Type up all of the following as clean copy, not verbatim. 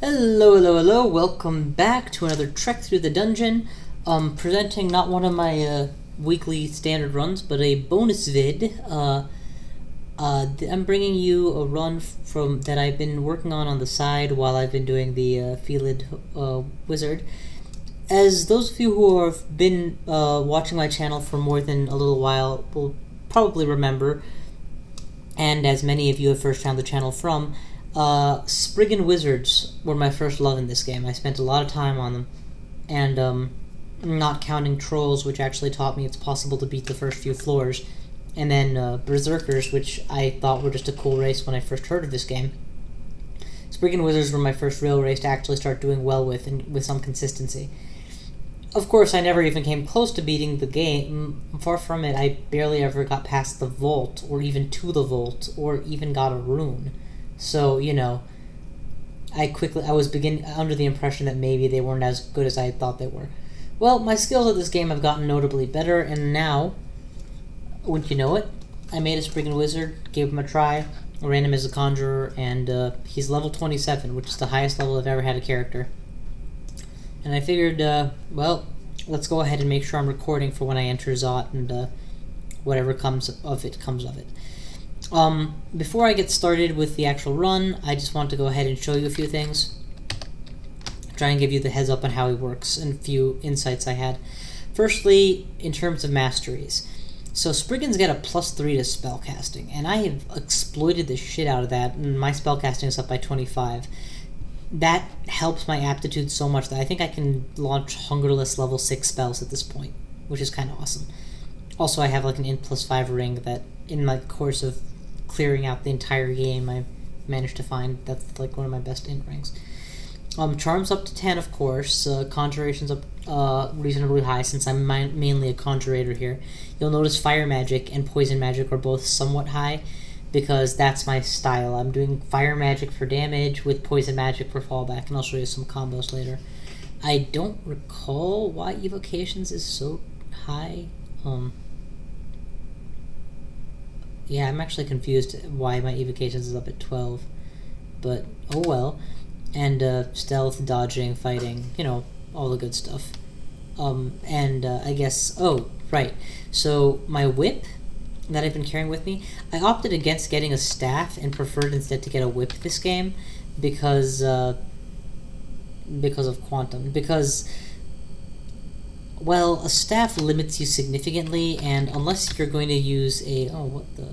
Hello, hello, hello, welcome back to another trek through the dungeon. Presenting not one of my weekly standard runs, but a bonus vid. I'm bringing you a run from that I've been working on the side while I've been doing the Felid Wizard. As those of you who have been watching my channel for more than a little while will probably remember, and as many of you have first found the channel from, Spriggan Wizards were my first love in this game. I spent a lot of time on them, and not counting Trolls, which actually taught me it's possible to beat the first few floors, and then Berserkers, which I thought were just a cool race when I first heard of this game. Spriggan Wizards were my first real race to actually start doing well with, and with some consistency. Of course, I never even came close to beating the game. Far from it, I barely ever got past the vault, or even to the vault, or even got a rune. So, you know, I was beginning under the impression that maybe they weren't as good as I thought they were. Well, my skills at this game have gotten notably better, and now, wouldn't you know it, I made a Spriggan Wizard, gave him a try, ran him as a conjurer, and he's level 27, which is the highest level I've ever had a character. And I figured, well, let's go ahead and make sure I'm recording for when I enter Zot, and whatever comes of it, comes of it. Before I get started with the actual run, I just want to go ahead and show you a few things. Try and give you the heads up on how he works and a few insights I had. Firstly, in terms of masteries. So Spriggans get a +3 to spellcasting, and I have exploited the shit out of that, and my spellcasting is up by 25. That helps my aptitude so much that I think I can launch Hungerless level 6 spells at this point, which is kind of awesome. Also, I have like an int +5 ring that, in my course of clearing out the entire game, I managed to find that's like one of my best int rings. Charm's up to 10, of course. Conjuration's up reasonably high since I'm mainly a conjurator here. You'll notice fire magic and poison magic are both somewhat high because that's my style. I'm doing fire magic for damage with poison magic for fallback, and I'll show you some combos later. I don't recall why evocations is so high. Yeah, I'm actually confused why my evocations is up at 12, but oh well. And stealth, dodging, fighting, you know, all the good stuff. I guess, oh, right. So my whip that I've been carrying with me, I opted against getting a staff and preferred instead to get a whip this game because of quantum. Because, well, a staff limits you significantly, and unless you're going to use a... Oh, what the...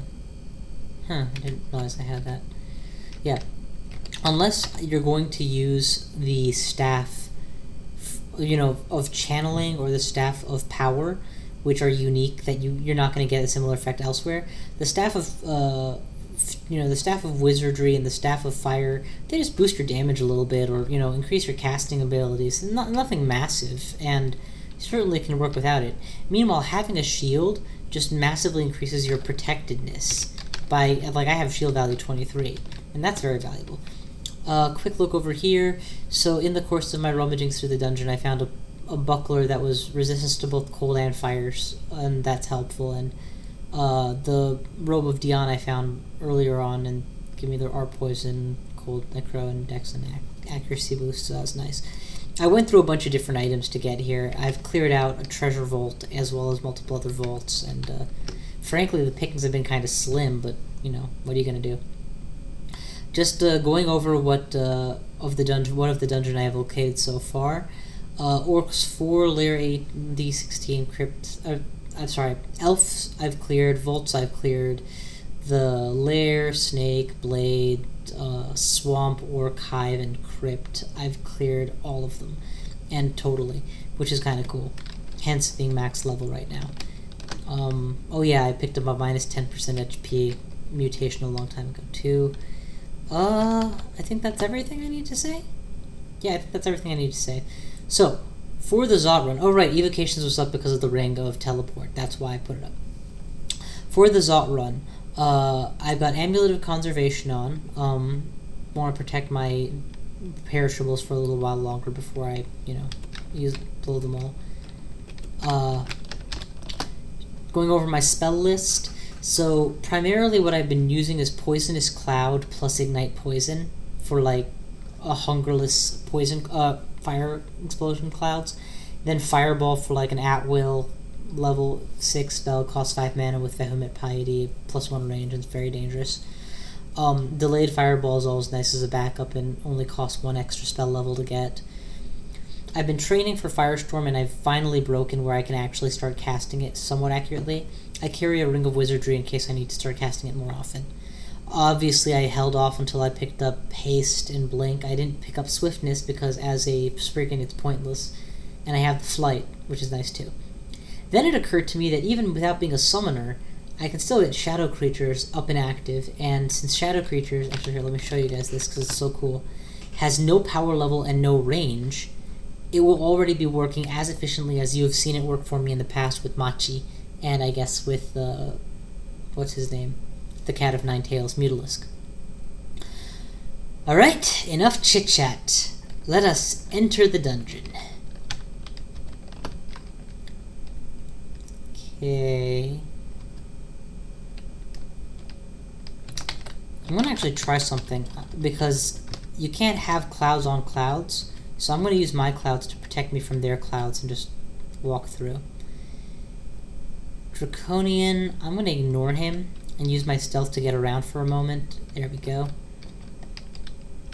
Huh, I didn't realize I had that. Yeah. Unless you're going to use the staff, you know, of channeling or the staff of power, which are unique, that you're not going to get a similar effect elsewhere. The staff of, the staff of wizardry and the staff of fire, they just boost your damage a little bit, or, you know, increase your casting abilities. Nothing massive, and certainly can work without it. Meanwhile, having a shield just massively increases your protectedness by, like, I have shield value 23, and that's very valuable. Quick look over here. So in the course of my rummaging through the dungeon, I found a buckler that was resistant to both cold and fires, and that's helpful. And the robe of Dion I found earlier on, and give me the art poison, cold necro, and dex and accuracy boost, so that's nice. I went through a bunch of different items to get here. I've cleared out a treasure vault as well as multiple other vaults, and frankly the pickings have been kind of slim, but you know, what are you gonna do? Just going over what of the dungeon I have located so far. Orcs 4, Lair 8, D16, Crypt. I'm sorry, Elves I've cleared, Vaults I've cleared, the Lair, Snake, Blade, Swamp, Orc, Hive, and Crypt. I've cleared all of them, and totally, which is kind of cool. Hence being max level right now. Oh yeah, I picked up a minus 10% HP mutation a long time ago too. I think that's everything I need to say? Yeah, I think that's everything I need to say. So, for the Zot run... Oh, right, Evocations was up because of the Ring of Teleport. That's why I put it up. For the Zot run, I've got Amulet of Conservation on. Want to protect my perishables for a little while longer before I, you know, blow them all. Going over my spell list... So primarily what I've been using is Poisonous Cloud plus Ignite Poison for like hungerless poison fire explosion clouds. Then Fireball for like an at-will level 6 spell, costs 5 mana with Vehement Piety, +1 range, and it's very dangerous. Delayed Fireball is always nice as a backup and only costs 1 extra spell level to get. I've been training for Firestorm and I've finally broken where I can actually start casting it somewhat accurately. I carry a Ring of Wizardry in case I need to start casting it more often. Obviously, I held off until I picked up Haste and Blink. I didn't pick up Swiftness because as a Spriggan it's pointless. And I have the Flight, which is nice too. Then it occurred to me that even without being a summoner, I can still get Shadow Creatures up and active, and since Shadow Creatures, actually here, let me show you guys this because it's so cool, has no power level and no range, it will already be working as efficiently as you have seen it work for me in the past with Machi, and I guess with, what's his name? The Cat of Nine Tails, Mutalisk. Alright, enough chit-chat. Let us enter the dungeon. Okay. I'm gonna actually try something because you can't have clouds on clouds, so I'm gonna use my clouds to protect me from their clouds and just walk through. Draconian, I'm gonna ignore him and use my stealth to get around for a moment. There we go.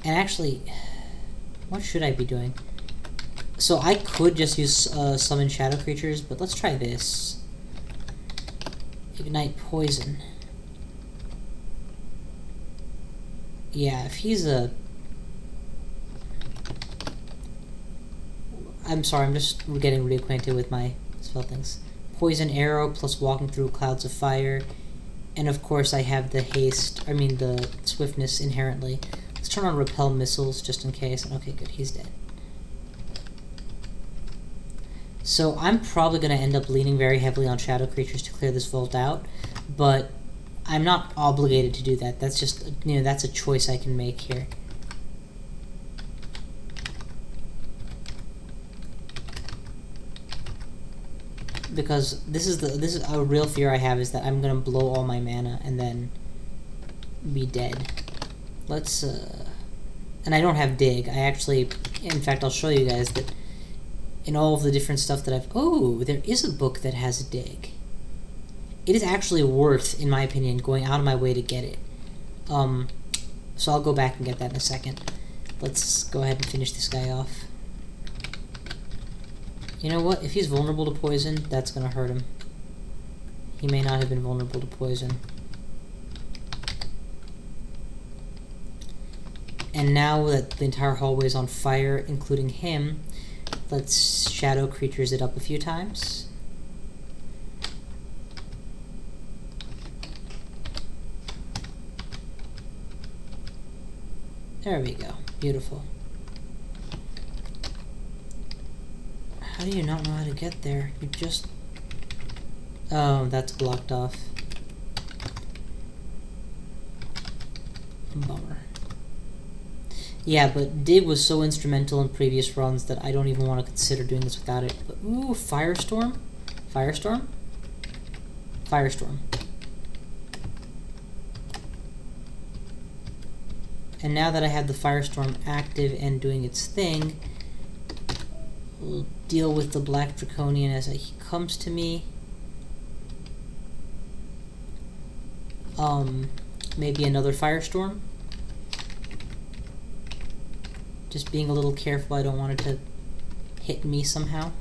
And actually, what should I be doing? So I could just use summon Shadow Creatures, but let's try this. Ignite Poison. Yeah, if he's a... I'm sorry, I'm just getting reacquainted with my spell things. Poison Arrow plus Walking Through Clouds of Fire. And of course I have the haste, the swiftness inherently. Let's turn on Repel Missiles just in case. Okay, good, he's dead. So I'm probably going to end up leaning very heavily on Shadow Creatures to clear this vault out, but I'm not obligated to do that. That's just, that's a choice I can make here. Because this is a real fear I have, is that I'm going to blow all my mana and then be dead. Let's, and I don't have Dig. I actually, in fact, I'll show you guys that in all of the different stuff that I've... Oh, there is a book that has a Dig. It is actually worth, in my opinion, going out of my way to get it. So I'll go back and get that in a second. Let's go ahead and finish this guy off. You know what? If he's vulnerable to poison, that's going to hurt him. He may not have been vulnerable to poison. And now that the entire hallway is on fire, including him, let's Shadow Creatures it up a few times. There we go. Beautiful. How do you not know how to get there? You just... Oh, that's blocked off. Bummer. Yeah, but Dig was so instrumental in previous runs that I don't even want to consider doing this without it. But, ooh, Firestorm? Firestorm? Firestorm. And now that I have the Firestorm active and doing its thing, we'll deal with the Black Draconian as he comes to me. Maybe another Firestorm. Just being a little careful, I don't want it to hit me somehow.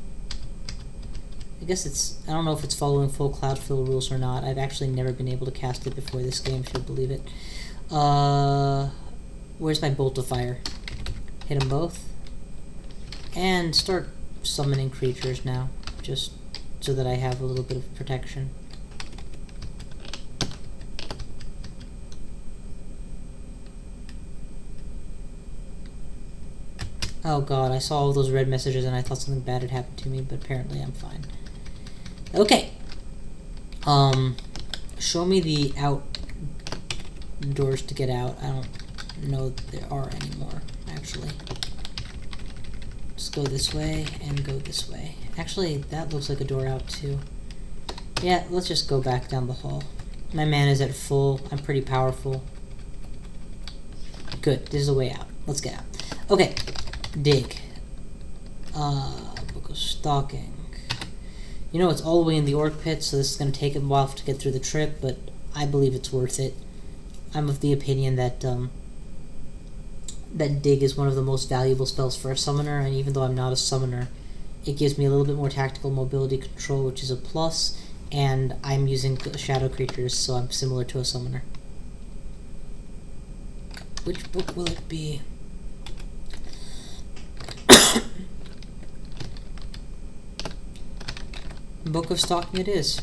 I guess it's... I don't know if it's following full Cloudfill rules or not. I've actually never been able to cast it before this game, if you'll believe it. Where's my Bolt of Fire? Hit them both. And start summoning creatures now, just so that I have a little bit of protection. Oh god, I saw all those red messages and I thought something bad had happened to me, but apparently I'm fine. Okay. Show me the doors to get out. I don't know that there are anymore, actually. Just go this way and go this way. Actually, that looks like a door out too. Yeah, let's just go back down the hall. My mana's at full. I'm pretty powerful. Good, this is the way out. Let's get out. Okay, dig. Book of Stalking. You know, it's all the way in the orc pit, so this is going to take a while to get through the trip, but I believe it's worth it. I'm of the opinion that that dig is one of the most valuable spells for a summoner, and even though I'm not a summoner, it gives me a little bit more tactical mobility control, which is a plus, and I'm using shadow creatures, so I'm similar to a summoner. Which book will it be? Book of Stalking it is.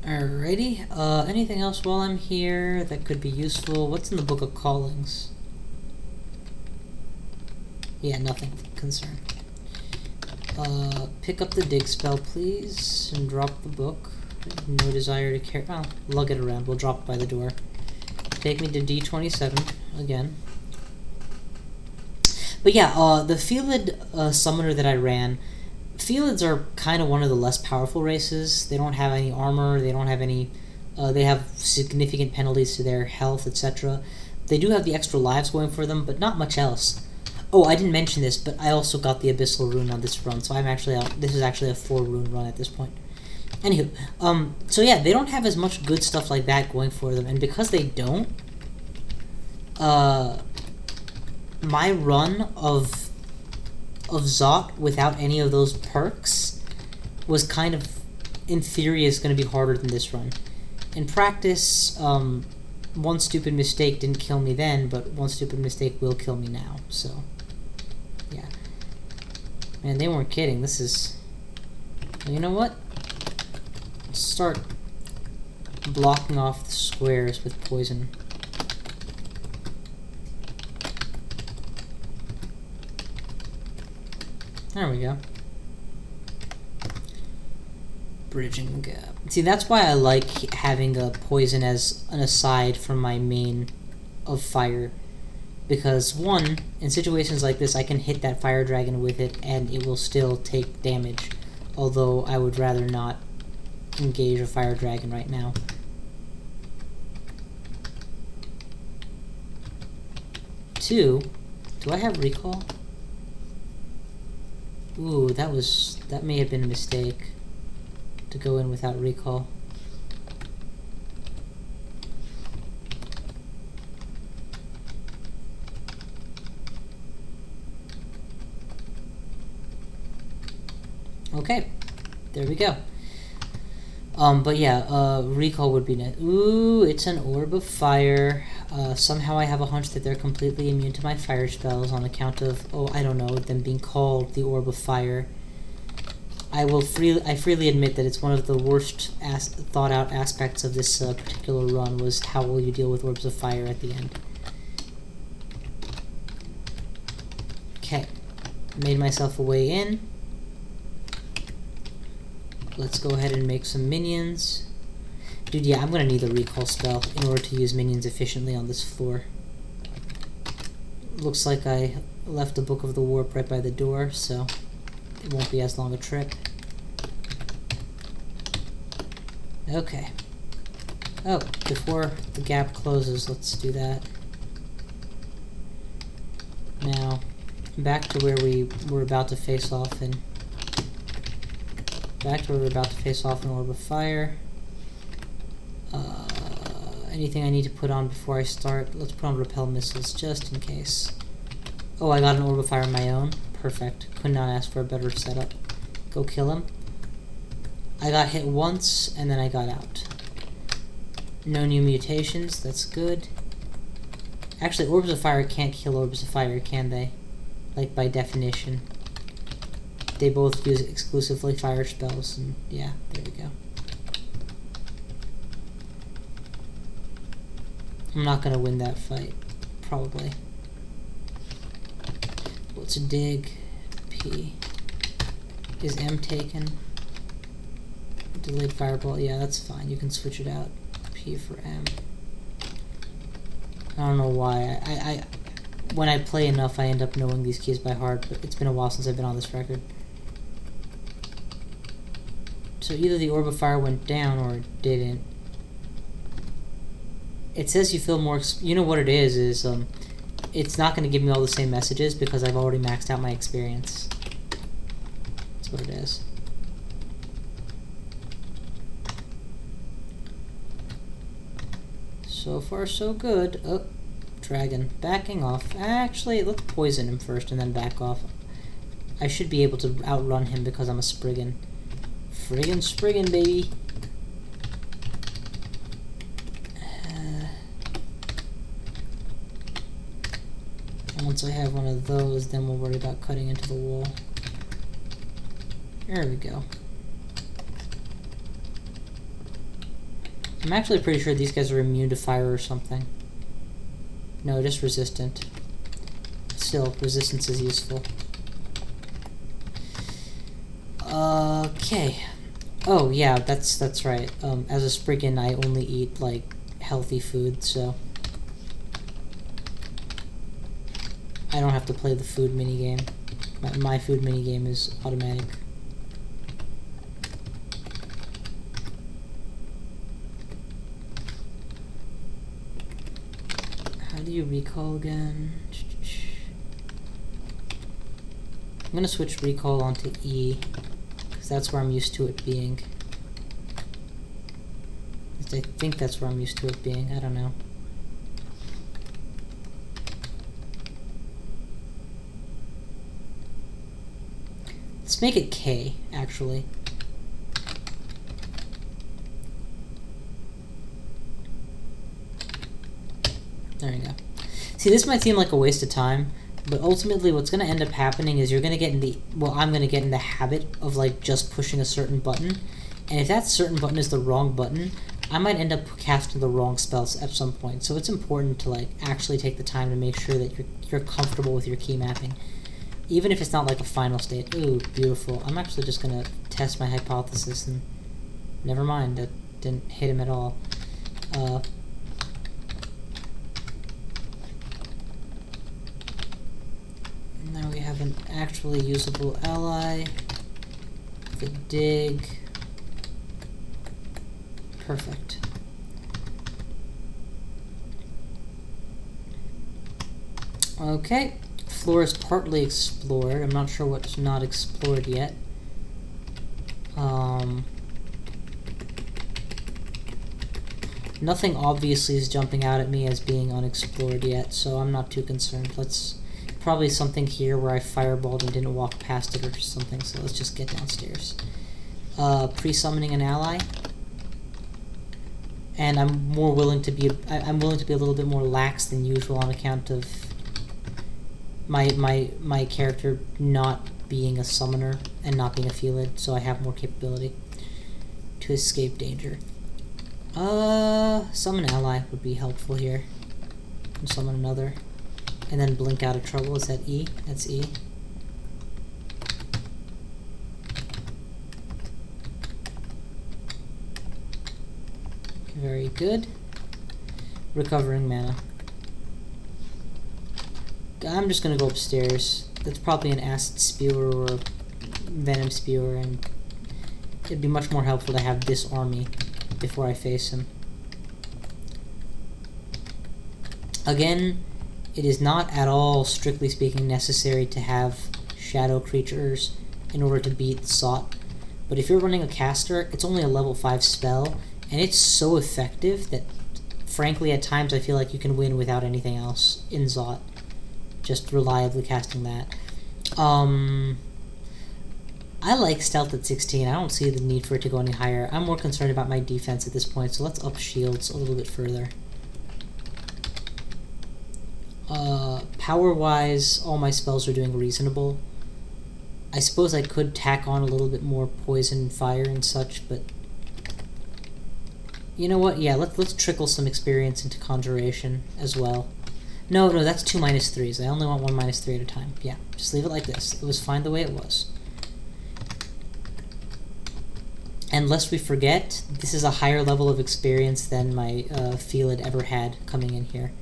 Alrighty, anything else while I'm here that could be useful? What's in the Book of Callings? Yeah, nothing of concern. Pick up the dig spell, please, and drop the book. No desire to carry. Oh, lug it around. We'll drop it by the door. Take me to D27 again. But yeah, the Felid summoner that I ran, Felids are kind of one of the less powerful races. They don't have any armor. They don't have any. They have significant penalties to their health, etc. They do have the extra lives going for them, but not much else. Oh, I didn't mention this, but I also got the Abyssal Rune on this run, so I'm actually this is actually a 4 rune run at this point. Anywho, so yeah, they don't have as much good stuff like that going for them, and because they don't, my run of Zot without any of those perks was kind of, in theory, is going to be harder than this run. In practice, one stupid mistake didn't kill me then, but one stupid mistake will kill me now, so, yeah. Man, they weren't kidding. This is... You know what? Let's start blocking off the squares with poison. There we go. Bridging the gap. See, that's why I like having a poison as an aside from my main of fire. Because, one, in situations like this, I can hit that fire dragon with it and it will still take damage. Although I would rather not engage a fire dragon right now. Two, do I have recall? Ooh, that may have been a mistake to go in without recall. Okay, there we go. But yeah, recall would be nice. Ooh, it's an orb of fire. Somehow I have a hunch that they're completely immune to my fire spells on account of, oh, I don't know, them being called the orb of fire. I freely admit that it's one of the worst thought out aspects of this particular run was how will you deal with orbs of fire at the end. Okay, made myself a way in. Let's go ahead and make some minions. Dude, yeah, I'm gonna need the recall spell in order to use minions efficiently on this floor. Looks like I left the Book of the Warp right by the door, so it won't be as long a trip. Okay. Oh, before the gap closes, let's do that. Now, back to where we were about to face off in... Back to where we're about to face off in Orb of Fire. Anything I need to put on before I start? Let's put on Repel Missiles, just in case. Oh, I got an Orb of Fire of my own. Perfect. Could not ask for a better setup. Go kill him. I got hit once, and then I got out. No new mutations, that's good. Actually, Orbs of Fire can't kill Orbs of Fire, can they? Like, by definition. They both use exclusively fire spells, and yeah, there we go. I'm not gonna win that fight, probably. What's a dig? P. Is M taken? Delayed fireball, yeah, that's fine. You can switch it out. P for M. I don't know why. I when I play enough, I end up knowing these keys by heart, but it's been a while since I've been on this record. So either the Orb of Fire went down or it didn't. It says you feel more... You know what it is it's not going to give me all the same messages because I've already maxed out my experience. That's what it is. So far, so good. Oh, dragon. Backing off. Actually, let's poison him first and then back off. I should be able to outrun him because I'm a Spriggan. Friggin' Spriggan, baby. And once I have one of those, then we'll worry about cutting into the wall. There we go. I'm actually pretty sure these guys are immune to fire or something. No, just resistant. Still, resistance is useful. Okay. Oh, yeah, that's right. As a Spriggan, I only eat, like, healthy food, so... I don't have to play the food minigame. My food minigame is automatic. How do you recall again? I'm gonna switch recall onto E, because that's where I'm used to it being. I think that's where I'm used to it being, I don't know. Let's make it K, actually. There we go. See, this might seem like a waste of time, but ultimately what's going to end up happening is you're going to get in the... Well, I'm going to get in the habit of, like, just pushing a certain button. And if that certain button is the wrong button, I might end up casting the wrong spells at some point. So it's important to, like, actually take the time to make sure that you're comfortable with your key mapping. Even if it's not, like, a final state. Ooh, beautiful. I'm actually just going to test my hypothesis and... Never mind, that didn't hit him at all. Now we have an actually usable ally. The dig. Perfect. Okay. Floor is partly explored. I'm not sure what's not explored yet. Nothing obviously is jumping out at me as being unexplored yet, so I'm not too concerned. Probably something here where I fireballed and didn't walk past it or something, so let's just get downstairs. Pre-summoning an ally. And I'm willing to be a little bit more lax than usual on account of my character not being a summoner and not being a Felid, so I have more capability to escape danger. Summon ally would be helpful here. And summon another. And then blink out of trouble. Is that E? That's E. Very good. Recovering mana. I'm just gonna go upstairs. That's probably an acid spewer or a venom spewer, and it'd be much more helpful to have this army before I face him. Again, it is not at all, strictly speaking, necessary to have shadow creatures in order to beat Zot. But if you're running a caster, it's only a level 5 spell, and it's so effective that, frankly, at times I feel like you can win without anything else in Zot. Just reliably casting that. I like stealth at 16. I don't see the need for it to go any higher. I'm more concerned about my defense at this point, so let's up shields a little bit further. Power-wise, all my spells are doing reasonable. I suppose I could tack on a little bit more poison, fire, and such, but... You know what? Yeah, let's trickle some experience into Conjuration as well. No, that's 2 -3s. I only want 1 -3 at a time. Yeah, just leave it like this. It was fine the way it was. And lest we forget, this is a higher level of experience than my Felid ever had coming in here,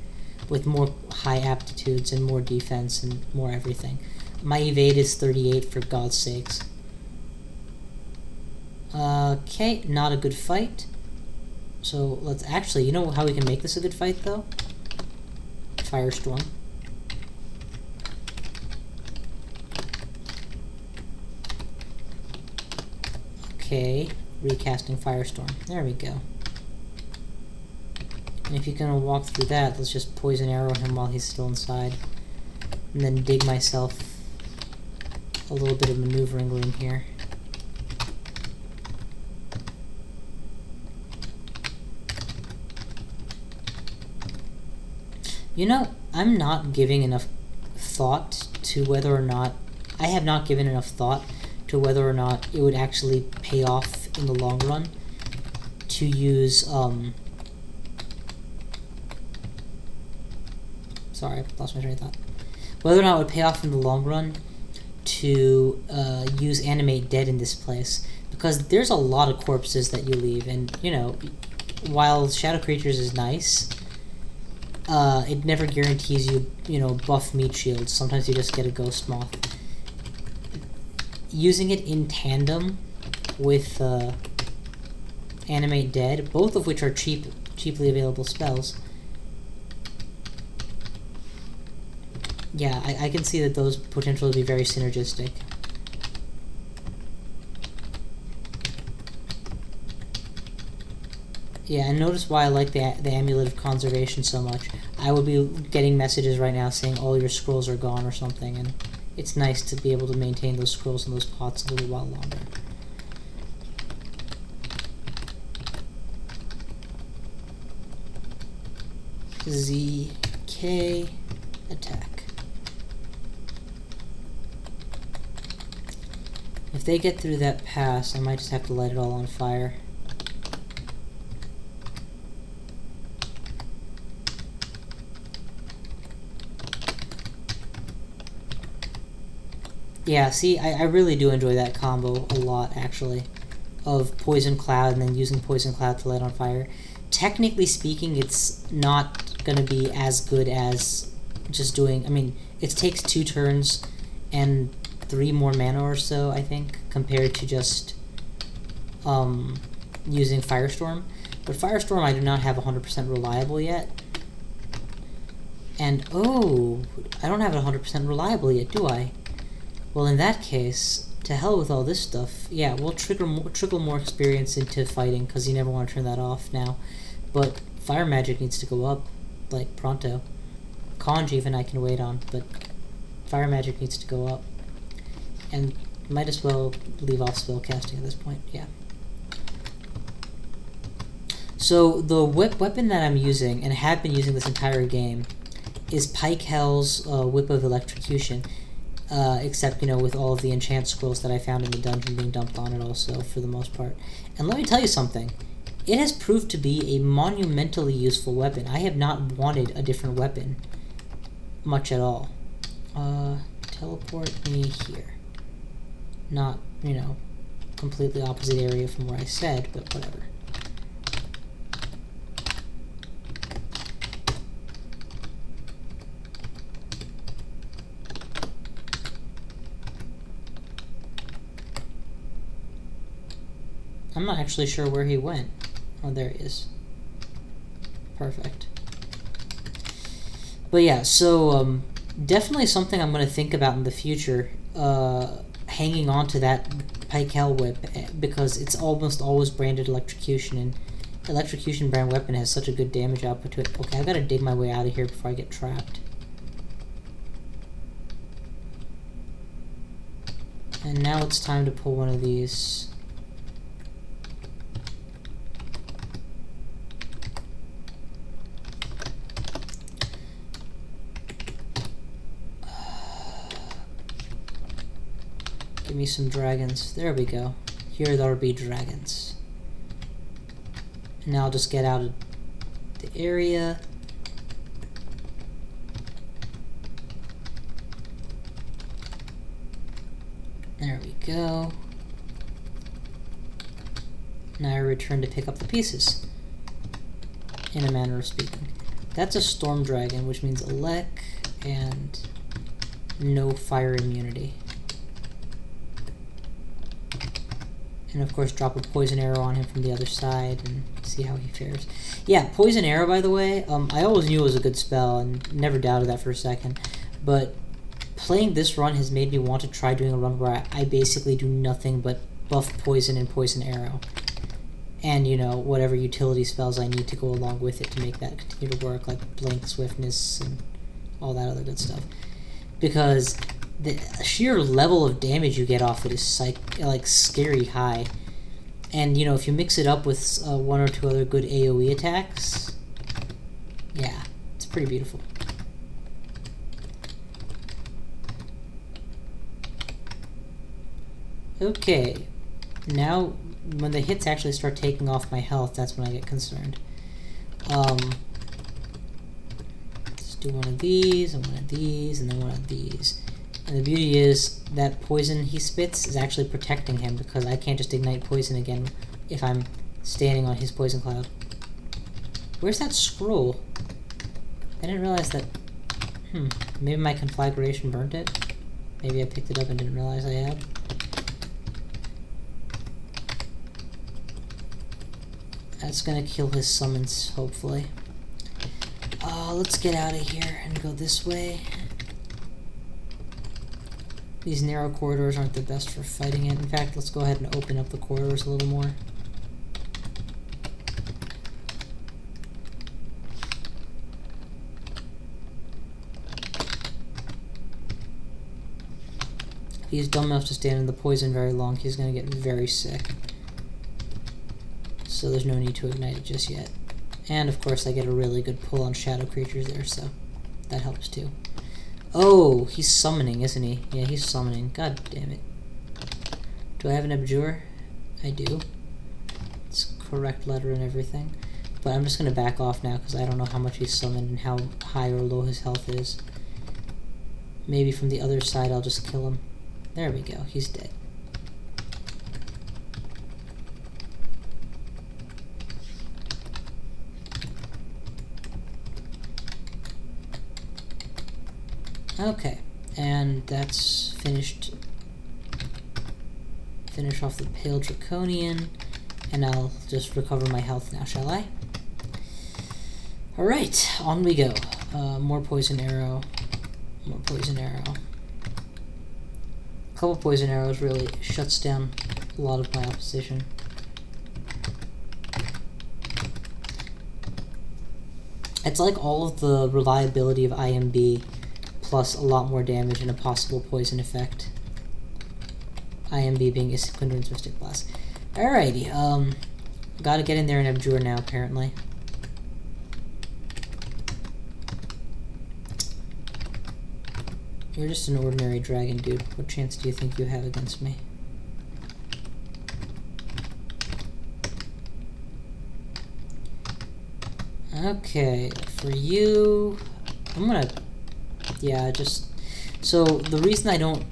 with more high aptitudes and more defense and more everything. My evade is 38, for God's sakes. Okay, not a good fight. So let's actually, you know how we can make this a good fight though? Firestorm. Okay, recasting Firestorm. There we go. And if you're gonna walk through that, let's just poison arrow him while he's still inside. And then dig myself a little bit of maneuvering room here. You know, I'm not giving enough thought to whether or not... I have not given enough thought to whether or not it would actually pay off in the long run to use, sorry, I lost my train of thought. Whether or not it would pay off in the long run to use animate dead in this place. Because there's a lot of corpses that you leave, and, you know, while Shadow Creatures is nice, it never guarantees you, you know, buff meat shields. Sometimes you just get a ghost moth. Using it in tandem with Animate Dead, both of which are cheaply available spells. Yeah, I can see that those potentially be very synergistic. Yeah, and notice why I like the Amulet of Conservation so much. I would be getting messages right now saying all your scrolls are gone or something, and it's nice to be able to maintain those scrolls in those pots a little while longer. ZK attack. If they get through that pass, I might just have to light it all on fire. Yeah, see, I really do enjoy that combo a lot, actually, of Poison Cloud and then using Poison Cloud to light on fire. Technically speaking, it's not going to be as good as just doing... I mean, it takes 2 turns and 3 more mana or so, I think, compared to just using Firestorm. But Firestorm I do not have 100% reliable yet. And, oh, I don't have it 100% reliable yet, do I? Well, in that case, to hell with all this stuff. Yeah, we'll trickle more experience into fighting, because you never want to turn that off now. But fire magic needs to go up, like, pronto. Conj even I can wait on, but fire magic needs to go up. And might as well leave off spellcasting at this point, yeah. So, the weapon that I'm using, and have been using this entire game, is Pike Hell's Whip of Electrocution. Except, you know, with all of the enchant scrolls that I found in the dungeon being dumped on it also, for the most part. And let me tell you something. It has proved to be a monumentally useful weapon. I have not wanted a different weapon much at all. Teleport me here. Not, you know, completely opposite area from where I said, but whatever. I'm not actually sure where he went. Oh, there he is. Perfect. But yeah, so definitely something I'm going to think about in the future, hanging on to that Pike Hell Whip, because it's almost always branded Electrocution, and Electrocution brand weapon has such a good damage output to it. Okay, I've got to dig my way out of here before I get trapped. And now it's time to pull one of these. Give me some dragons. There we go. Here there be dragons. And now I'll just get out of the area. There we go. Now I return to pick up the pieces, in a manner of speaking. That's a storm dragon, which means elec and no fire immunity. And of course drop a poison arrow on him from the other side and see how he fares. Yeah, Poison Arrow, by the way, I always knew it was a good spell and never doubted that for a second, but playing this run has made me want to try doing a run where I basically do nothing but buff Poison and Poison Arrow. And, you know, whatever utility spells I need to go along with it to make that continue to work, like Blink, Swiftness, and all that other good stuff. Because the sheer level of damage you get off it is, like scary high. And, you know, if you mix it up with one or two other good AoE attacks, yeah, it's pretty beautiful. Okay, now when the hits actually start taking off my health, that's when I get concerned. Let's do one of these, and one of these, and then one of these. And the beauty is that poison he spits is actually protecting him, because I can't just ignite poison again if I'm standing on his poison cloud. Where's that scroll? I didn't realize that... maybe my conflagration burnt it? Maybe I picked it up and didn't realize I had. That's gonna kill his summons, hopefully. Let's get out of here and go this way. These narrow corridors aren't the best for fighting it. In fact, let's go ahead and open up the corridors a little more. If he's dumb enough to stand in the poison very long, he's gonna get very sick. So there's no need to ignite it just yet. And of course I get a really good pull on shadow creatures there, so that helps too. Oh, he's summoning, isn't he? Yeah, he's summoning. God damn it. Do I have an Abjure? I do. It's correct letter and everything. But I'm just going to back off now because I don't know how much he's summoned and how high or low his health is. Maybe from the other side I'll just kill him. There we go, he's dead. Okay, and that's finished. Finish off the Pale Draconian, and I'll just recover my health now, shall I? Alright, on we go. More Poison Arrow. More Poison Arrow. A couple Poison Arrows really shuts down a lot of my opposition. It's like all of the reliability of IMB plus a lot more damage and a possible poison effect. IMB being Isquindrin's Mystic Blast. Alrighty, gotta get in there and Abjure now, apparently. You're just an ordinary dragon, dude. What chance do you think you have against me? Okay, for you... I'm gonna... Yeah, just... So, the reason I don't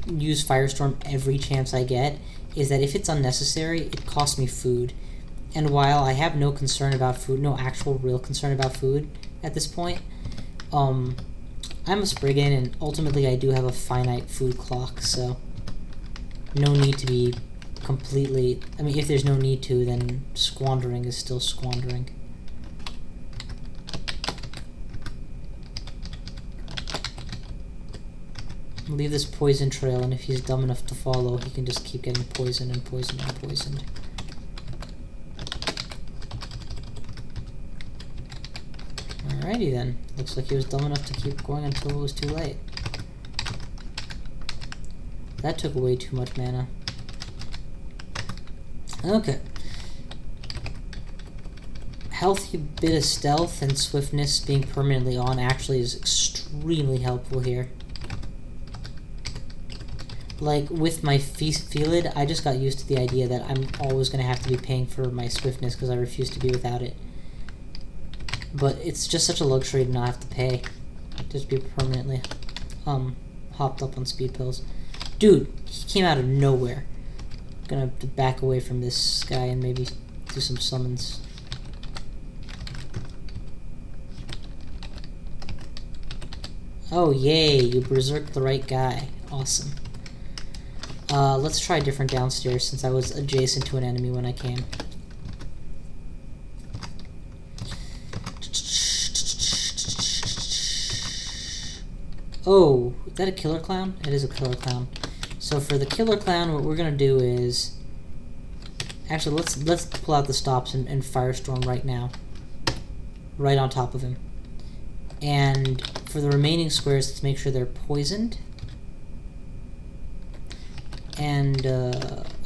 use Firestorm every chance I get is that if it's unnecessary, it costs me food. And while I have no concern about food, no actual real concern about food at this point, I'm a Spriggan, and ultimately I do have a finite food clock, so no need to be completely... I mean, if there's no need to, then squandering is still squandering. Leave this poison trail, and if he's dumb enough to follow, he can just keep getting poisoned and poisoned and poisoned. Alrighty then. Looks like he was dumb enough to keep going until it was too late. That took way too much mana. Okay. Healthy bit of stealth and swiftness being permanently on actually is extremely helpful here. Like, with my Felid, I just got used to the idea that I'm always going to have to be paying for my swiftness because I refuse to be without it. But it's just such a luxury to not have to pay. Just be permanently hopped up on speed pills. Dude, he came out of nowhere. I'm gonna have to back away from this guy and maybe do some summons. Oh yay, you berserked the right guy. Awesome. Let's try different downstairs since I was adjacent to an enemy when I came. Oh, is that a killer clown? It is a killer clown. So for the killer clown, what we're gonna do is... Actually, let's pull out the stops and firestorm right now. Right on top of him. And for the remaining squares, let's make sure they're poisoned. And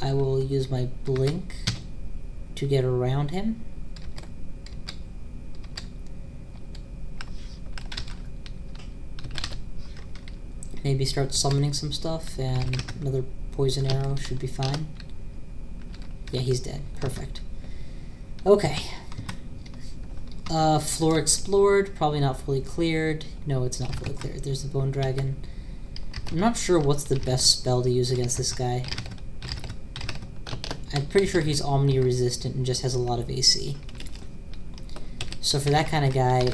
I will use my blink to get around him. Maybe start summoning some stuff, and another poison arrow should be fine. Yeah, he's dead. Perfect. Okay. Floor explored, probably not fully cleared. No, it's not fully cleared. There's the bone dragon. I'm not sure what's the best spell to use against this guy. I'm pretty sure he's omni-resistant and just has a lot of AC. So for that kind of guy,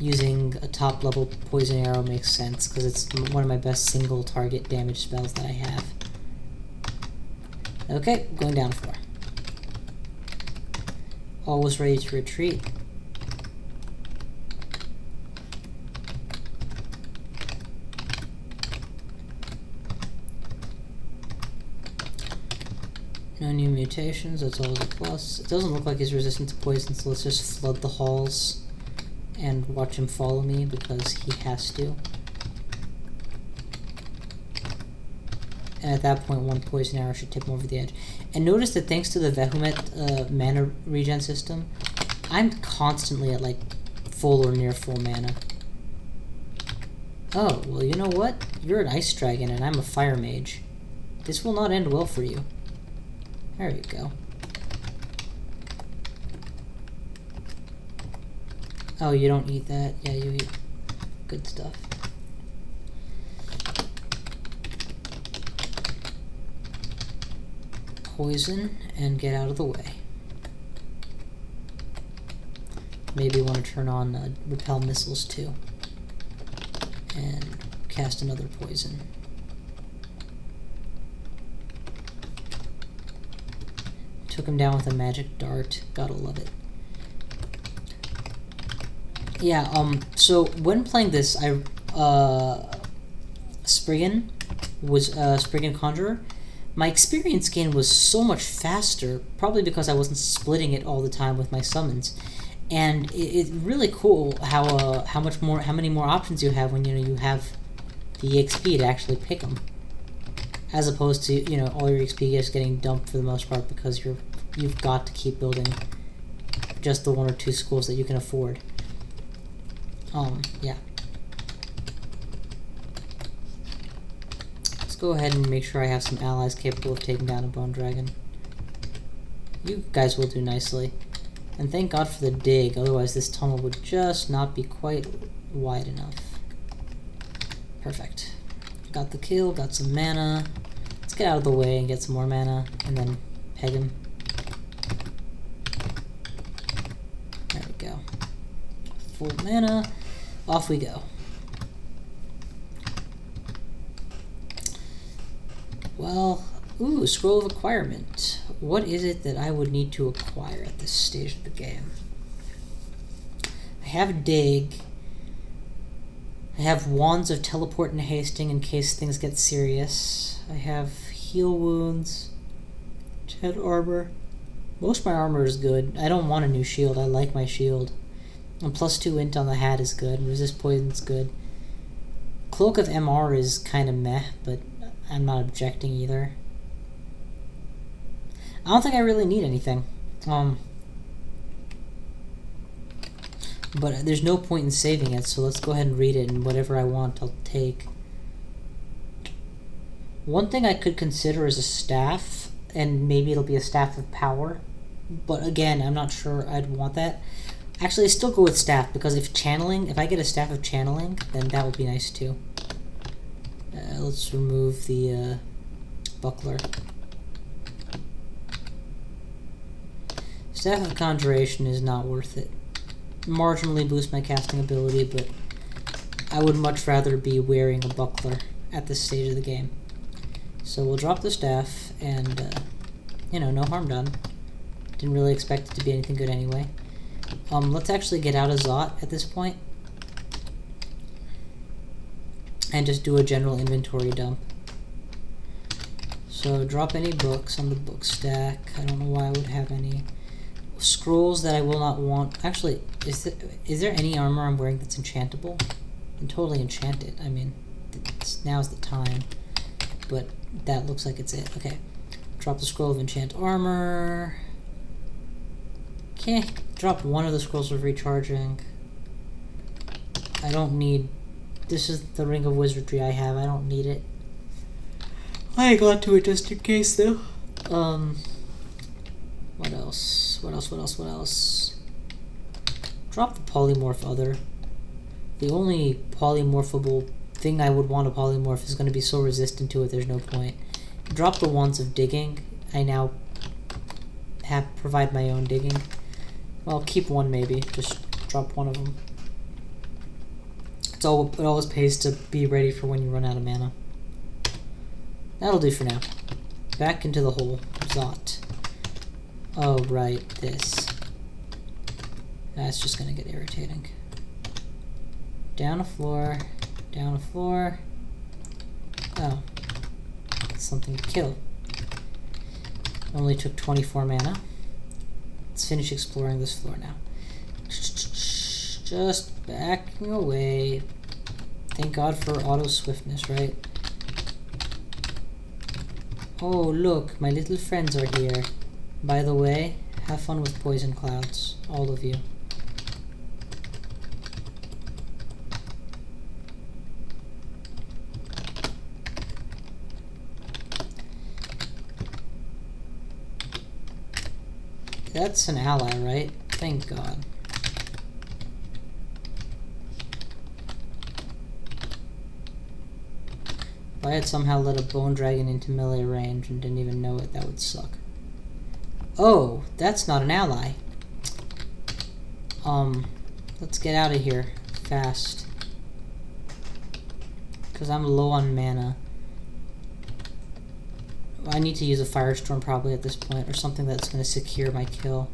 using a top-level poison arrow makes sense, because it's one of my best single-target damage spells that I have. Okay, going down 4. Always ready to retreat. No new mutations, that's always a plus. It doesn't look like he's resistant to poison, so let's just flood the halls and watch him follow me, because he has to. And at that point, one poison arrow should tip him over the edge. And notice that thanks to the Vehumet mana regen system, I'm constantly at like full or near full mana. Oh, well, you know what? You're an ice dragon and I'm a fire mage. This will not end well for you. There you go. Oh, you don't eat that? Yeah, you eat good stuff. Poison and get out of the way. Maybe want to turn on repel missiles too. And cast another poison. Took him down with a magic dart. Gotta love it. Yeah, so when playing this, Spriggan was Spriggan Conjurer. My experience gain was so much faster, probably because I wasn't splitting it all the time with my summons. And it's really cool how many more options you have when you have the EXP to actually pick them, as opposed to all your XP just getting dumped for the most part because you've got to keep building just the 1 or 2 schools that you can afford. Yeah. Let's go ahead and make sure I have some allies capable of taking down a bone dragon. You guys will do nicely. And thank God for the dig, otherwise this tunnel would just not be quite wide enough. Perfect. Got the kill, got some mana. Let's get out of the way and get some more mana, and then peg him. There we go. Full mana. Off we go. Well, ooh, Scroll of Acquirement. What is it that I would need to acquire at this stage of the game? I have Dig. I have Wands of Teleport and Hasting in case things get serious. I have Heal Wounds. 10 armor. Most of my armor is good. I don't want a new shield. I like my shield. And +2 int on the hat is good. Resist poison's good. Cloak of MR is kind of meh, but I'm not objecting either. I don't think I really need anything. But there's no point in saving it, so let's go ahead and read it, and whatever I want, I'll take. One thing I could consider is a staff, and maybe it'll be a staff of power. But again, I'm not sure I'd want that. Actually, I still go with staff, because if I get a staff of channeling, then that would be nice too. Let's remove the buckler. Staff of Conjuration is not worth it. Marginally boost my casting ability, but I would much rather be wearing a buckler at this stage of the game. So we'll drop the staff, and no harm done. Didn't really expect it to be anything good anyway. Let's actually get out of Zot at this point. and just do a general inventory dump. So drop any books on the book stack. I don't know why I would have any scrolls that I will not want. Actually, is there any armor I'm wearing that's enchantable? I'm totally enchanted. I mean, now's the time. But that looks like it's it. Okay. Drop the scroll of enchant armor. Okay. Drop one of the scrolls of recharging. I don't need... This is the ring of wizardry I have. I don't need it. I got to it just in case, though. What else? What else? Drop the polymorph other. The only polymorphable thing I would want to polymorph is going to be so resistant to it, there's no point. Drop the wands of digging. I now provide my own digging. Well, keep one maybe. Just drop one of them. It always pays to be ready for when you run out of mana. That'll do for now. Back into the hole. Zot. Oh, right. This. That's just gonna get irritating. Down a floor. Down a floor. Oh. Something to kill. Only took 24 mana. Let's finish exploring this floor now. Just backing away. Thank God for auto swiftness, right? Oh, look, my little friends are here. By the way, have fun with poison clouds, all of you. That's an ally, right? Thank God. If I had somehow let a bone dragon into melee range and didn't even know it, that would suck. Oh, that's not an ally. Let's get out of here fast. Because I'm low on mana. I need to use a firestorm probably at this point, or something that's going to secure my kill.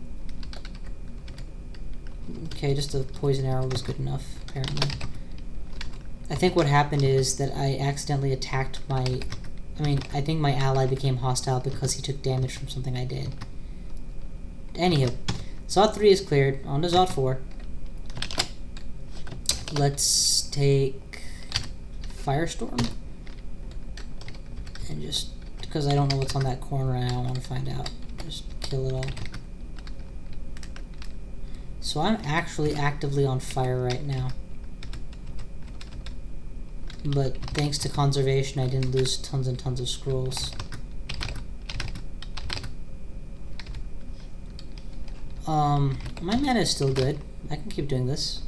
Okay, just a poison arrow was good enough, apparently. I think what happened is that I accidentally attacked my... I think my ally became hostile because he took damage from something I did. Anywho, Zot 3 is cleared. On to Zot 4. Let's take Firestorm. And just... because I don't know what's on that corner and I don't want to find out. Just kill it all. So I'm actually actively on fire right now. But thanks to conservation, I didn't lose tons and tons of scrolls. My mana is still good. I can keep doing this.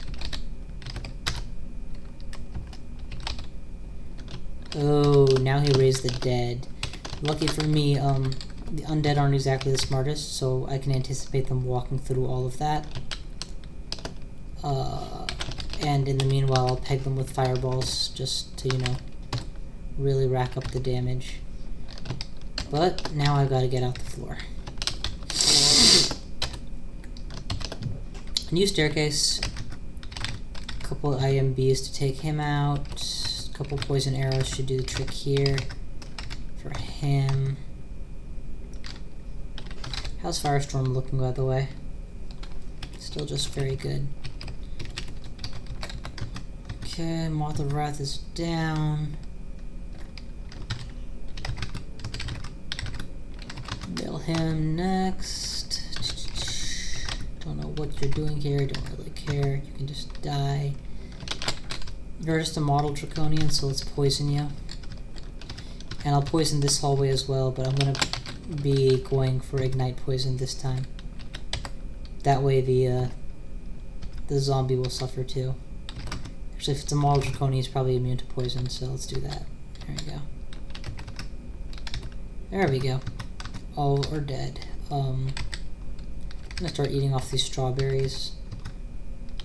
Oh, now he raised the dead. Lucky for me, the undead aren't exactly the smartest, so I can anticipate them walking through all of that. And in the meanwhile, I'll peg them with fireballs just to, you know, really rack up the damage. But now I've got to get out the floor. New staircase. A couple IMBs to take him out. A couple poison arrows should do the trick here. For him. How's Firestorm looking, by the way? Still just very good. Okay, Moth of Wrath is down. Nail him next. Don't know what you're doing here, don't really care. You can just die. You're just a model draconian, so let's poison you. And I'll poison this hallway as well, but I'm gonna be going for ignite poison this time. That way the zombie will suffer too. Actually, if it's a model draconian, he's probably immune to poison, so let's do that. There we go. There we go. All are dead. I'm gonna start eating off these strawberries.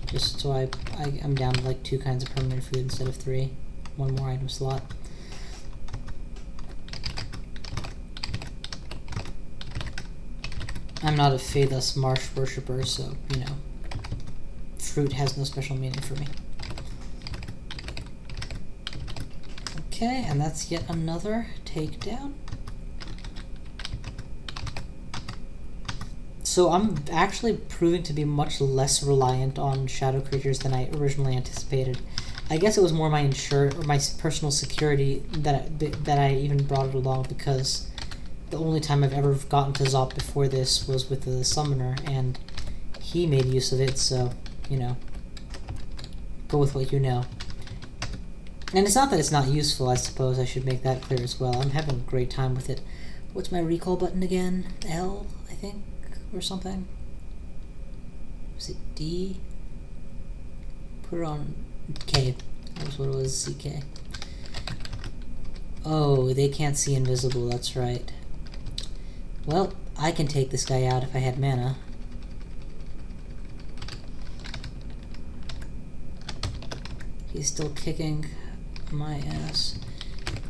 Just so I'm down to like 2 kinds of permanent food instead of 3. 1 more item slot. I'm not a Faithus Marsh worshipper, so, you know, fruit has no special meaning for me. Okay, and that's yet another takedown. So I'm actually proving to be much less reliant on shadow creatures than I originally anticipated. I guess it was more my personal security that I even brought it along, because the only time I've ever gotten to Zop before this was with the summoner, and he made use of it, so, you know, go with what you know. And it's not that it's not useful, I suppose I should make that clear as well. I'm having a great time with it. What's my recall button again? L, I think, or something? Was it D? Put it on K. That was what it was, CK. Oh, they can't see invisible, that's right. Well, I can take this guy out if I had mana. He's still kicking my ass.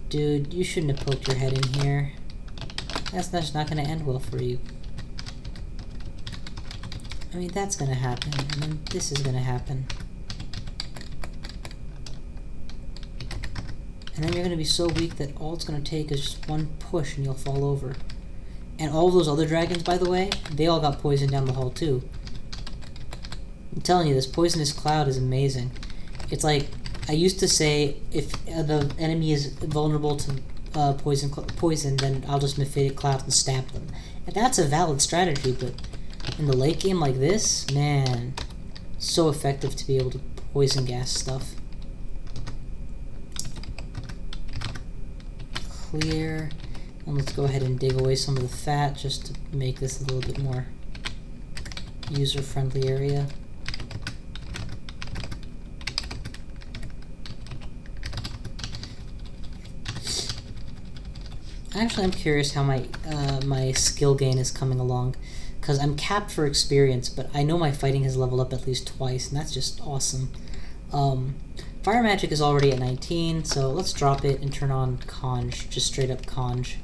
Dude, you shouldn't have poked your head in here. That's not gonna end well for you. I mean, that's gonna happen, and then this is gonna happen. And then you're gonna be so weak that all it's gonna take is just one push and you'll fall over. And all those other dragons, by the way, they all got poisoned down the hall too. I'm telling you, this poisonous cloud is amazing. It's like, I used to say, if the enemy is vulnerable to poison, then I'll just Mephitic Cloud and stab them. And that's a valid strategy, but in the late game like this, man, so effective to be able to poison gas stuff. Clear. And let's go ahead and dig away some of the fat just to make this a little bit more user-friendly area. Actually, I'm curious how my skill gain is coming along, because I'm capped for experience, but I know my fighting has leveled up at least twice, and that's just awesome. Fire magic is already at 19, so let's drop it and turn on Conj, just straight up Conj.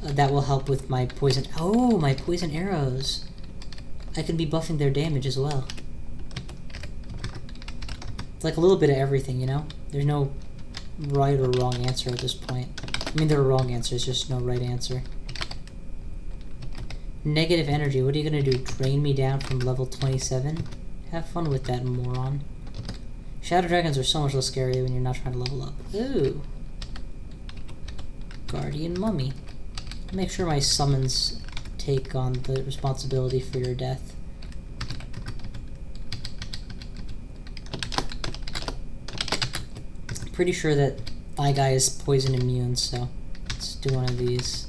That will help with my poison. Oh, my poison arrows. I can be buffing their damage as well. It's like a little bit of everything, you know? There's no right or wrong answer at this point. I mean, there are wrong answers, just no right answer. Negative energy. What are you gonna do? Drain me down from level 27? Have fun with that, moron. Shadow dragons are so much less scary when you're not trying to level up. Ooh. Guardian mummy. Make sure my summons take on the responsibility for your death. Pretty sure that my guy is poison immune, so let's do one of these.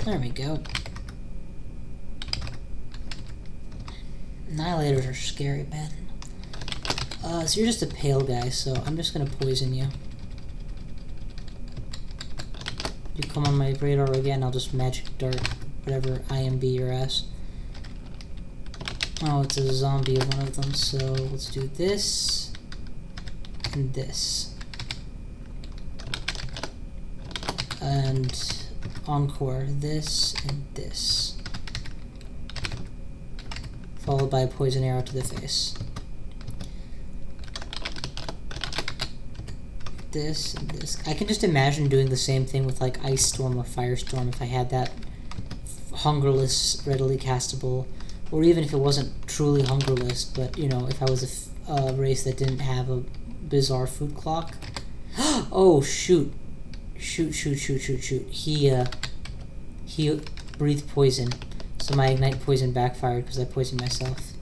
There we go. Annihilators are scary, man. So you're just a pale guy, so I'm just gonna poison you. You come on my radar again, I'll just magic dart whatever IMB your ass. Oh, it's a zombie of one of them, so let's do this and this. And encore, this and this. Followed by a poison arrow to the face. This and this. I can just imagine doing the same thing with like Ice Storm or Firestorm if I had that hungerless, readily castable, or even if it wasn't truly hungerless, but you know, if I was a race that didn't have a bizarre food clock. Oh shoot. Shoot. He breathed poison. So my ignite poison backfired because I poisoned myself.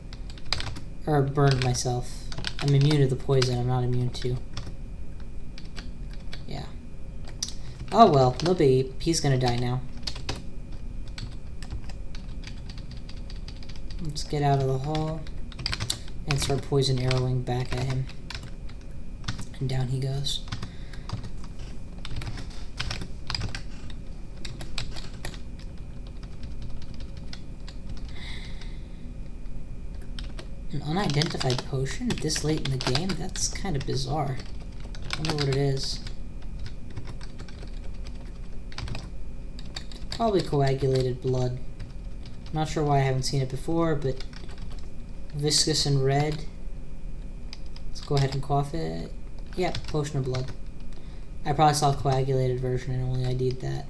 Or burned myself. I'm immune to the poison, I'm not immune to. Yeah. Oh well, no biggie. He's gonna die now. Let's get out of the hall and start poison arrowing back at him. And down he goes. An unidentified potion this late in the game? That's kind of bizarre. I wonder what it is. Probably coagulated blood. Not sure why I haven't seen it before, but Viscous and red. Let's go ahead and cough it. Yep, potion of blood. I probably saw a coagulated version and only ID'd that.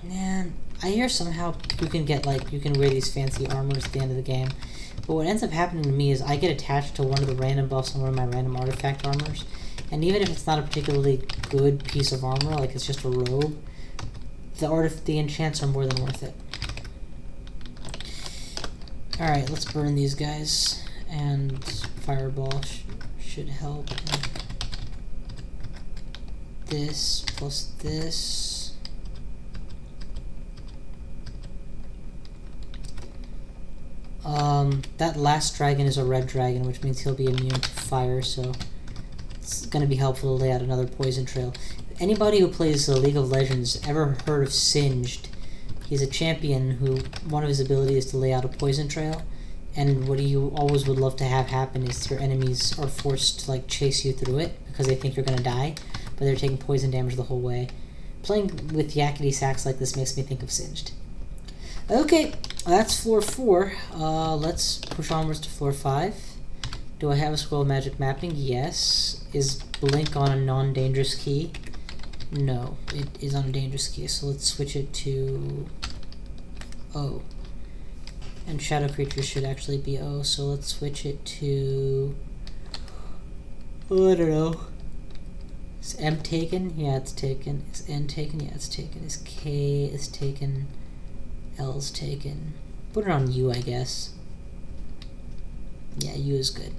Man, I hear somehow you can get, like, you can wear these fancy armors at the end of the game. But what ends up happening to me is I get attached to one of the random buffs on one of my random artifact armors. And even if it's not a particularly good piece of armor, like it's just a robe, the enchants are more than worth it. Alright, let's burn these guys. And fireball should help. This plus this. That last dragon is a red dragon, which means he'll be immune to fire, so it's going to be helpful to lay out another poison trail. Anybody who plays League of Legends ever heard of Singed? He's a champion who, one of his abilities is to lay out a poison trail, and what you always would love to have happen is your enemies are forced to, like, chase you through it because they think you're going to die, but they're taking poison damage the whole way. Playing with YakkitySax like this makes me think of Singed. Okay, that's floor 4. Let's push onwards to floor 5. Do I have a scroll of magic mapping? Yes. Is blink on a non-dangerous key? No, it is on a dangerous key, so let's switch it to O. And shadow creatures should actually be O, so let's switch it to... oh, I don't know. Is M taken? Yeah, it's taken. Is N taken? Yeah, it's taken. Is K is taken? L's taken. Put it on U, I guess. Yeah, U is good.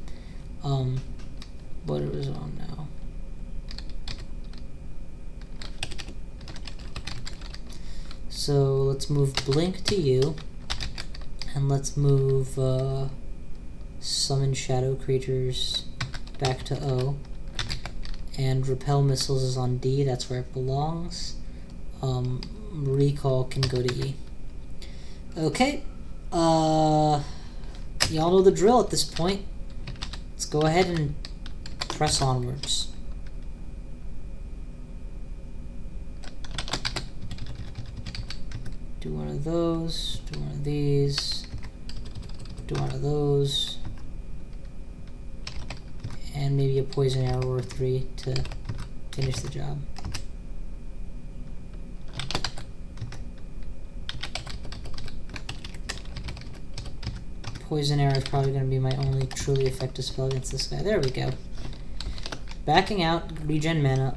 What is on now? So let's move blink to U, and let's move summon shadow creatures back to O, and repel missiles is on D. That's where it belongs. Recall can go to E. Okay, y'all know the drill at this point. Let's go ahead and press onwards. Do one of those, do one of these, do one of those, and maybe a poison arrow or 3 to finish the job. Poison arrow is probably going to be my only truly effective spell against this guy. There we go. Backing out, regen mana.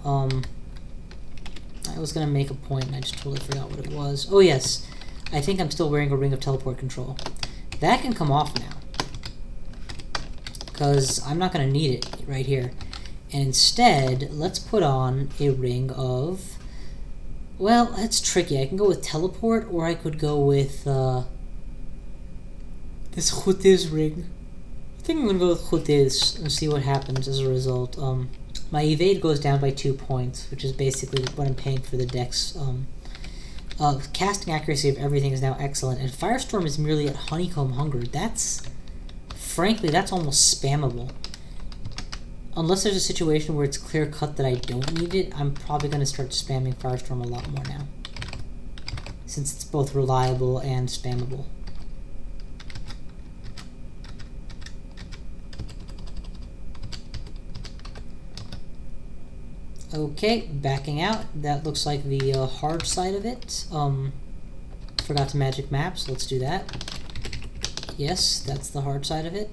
I was going to make a point and I just totally forgot what it was. Oh yes, I think I'm still wearing a ring of teleport control. That can come off now, because I'm not going to need it right here. And instead, let's put on a ring of... well, that's tricky. I can go with teleport, or I could go with... this Khutiz ring. I think I'm gonna go with Khutiz and see what happens as a result. My evade goes down by 2 points, which is basically what I'm paying for the dex. Casting accuracy of everything is now excellent, and Firestorm is merely at Honeycomb Hunger. That's, frankly, that's almost spammable. Unless there's a situation where it's clear cut that I don't need it, I'm probably gonna start spamming Firestorm a lot more now, since it's both reliable and spammable. Okay, backing out. That looks like the hard side of it. Forgot to magic map, so let's do that. Yes, that's the hard side of it.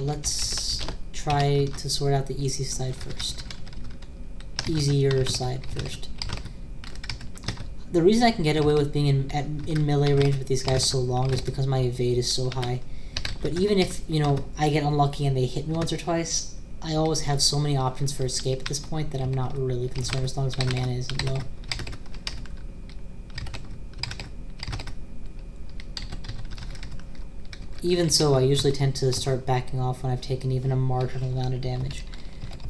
Let's try to sort out the easy side first. Easier side first. The reason I can get away with being in melee range with these guys so long is because my evade is so high. But even if, you know, I get unlucky and they hit me once or twice, I always have so many options for escape at this point that I'm not really concerned as long as my mana isn't low. Even so, I usually tend to start backing off when I've taken even a marginal amount of damage.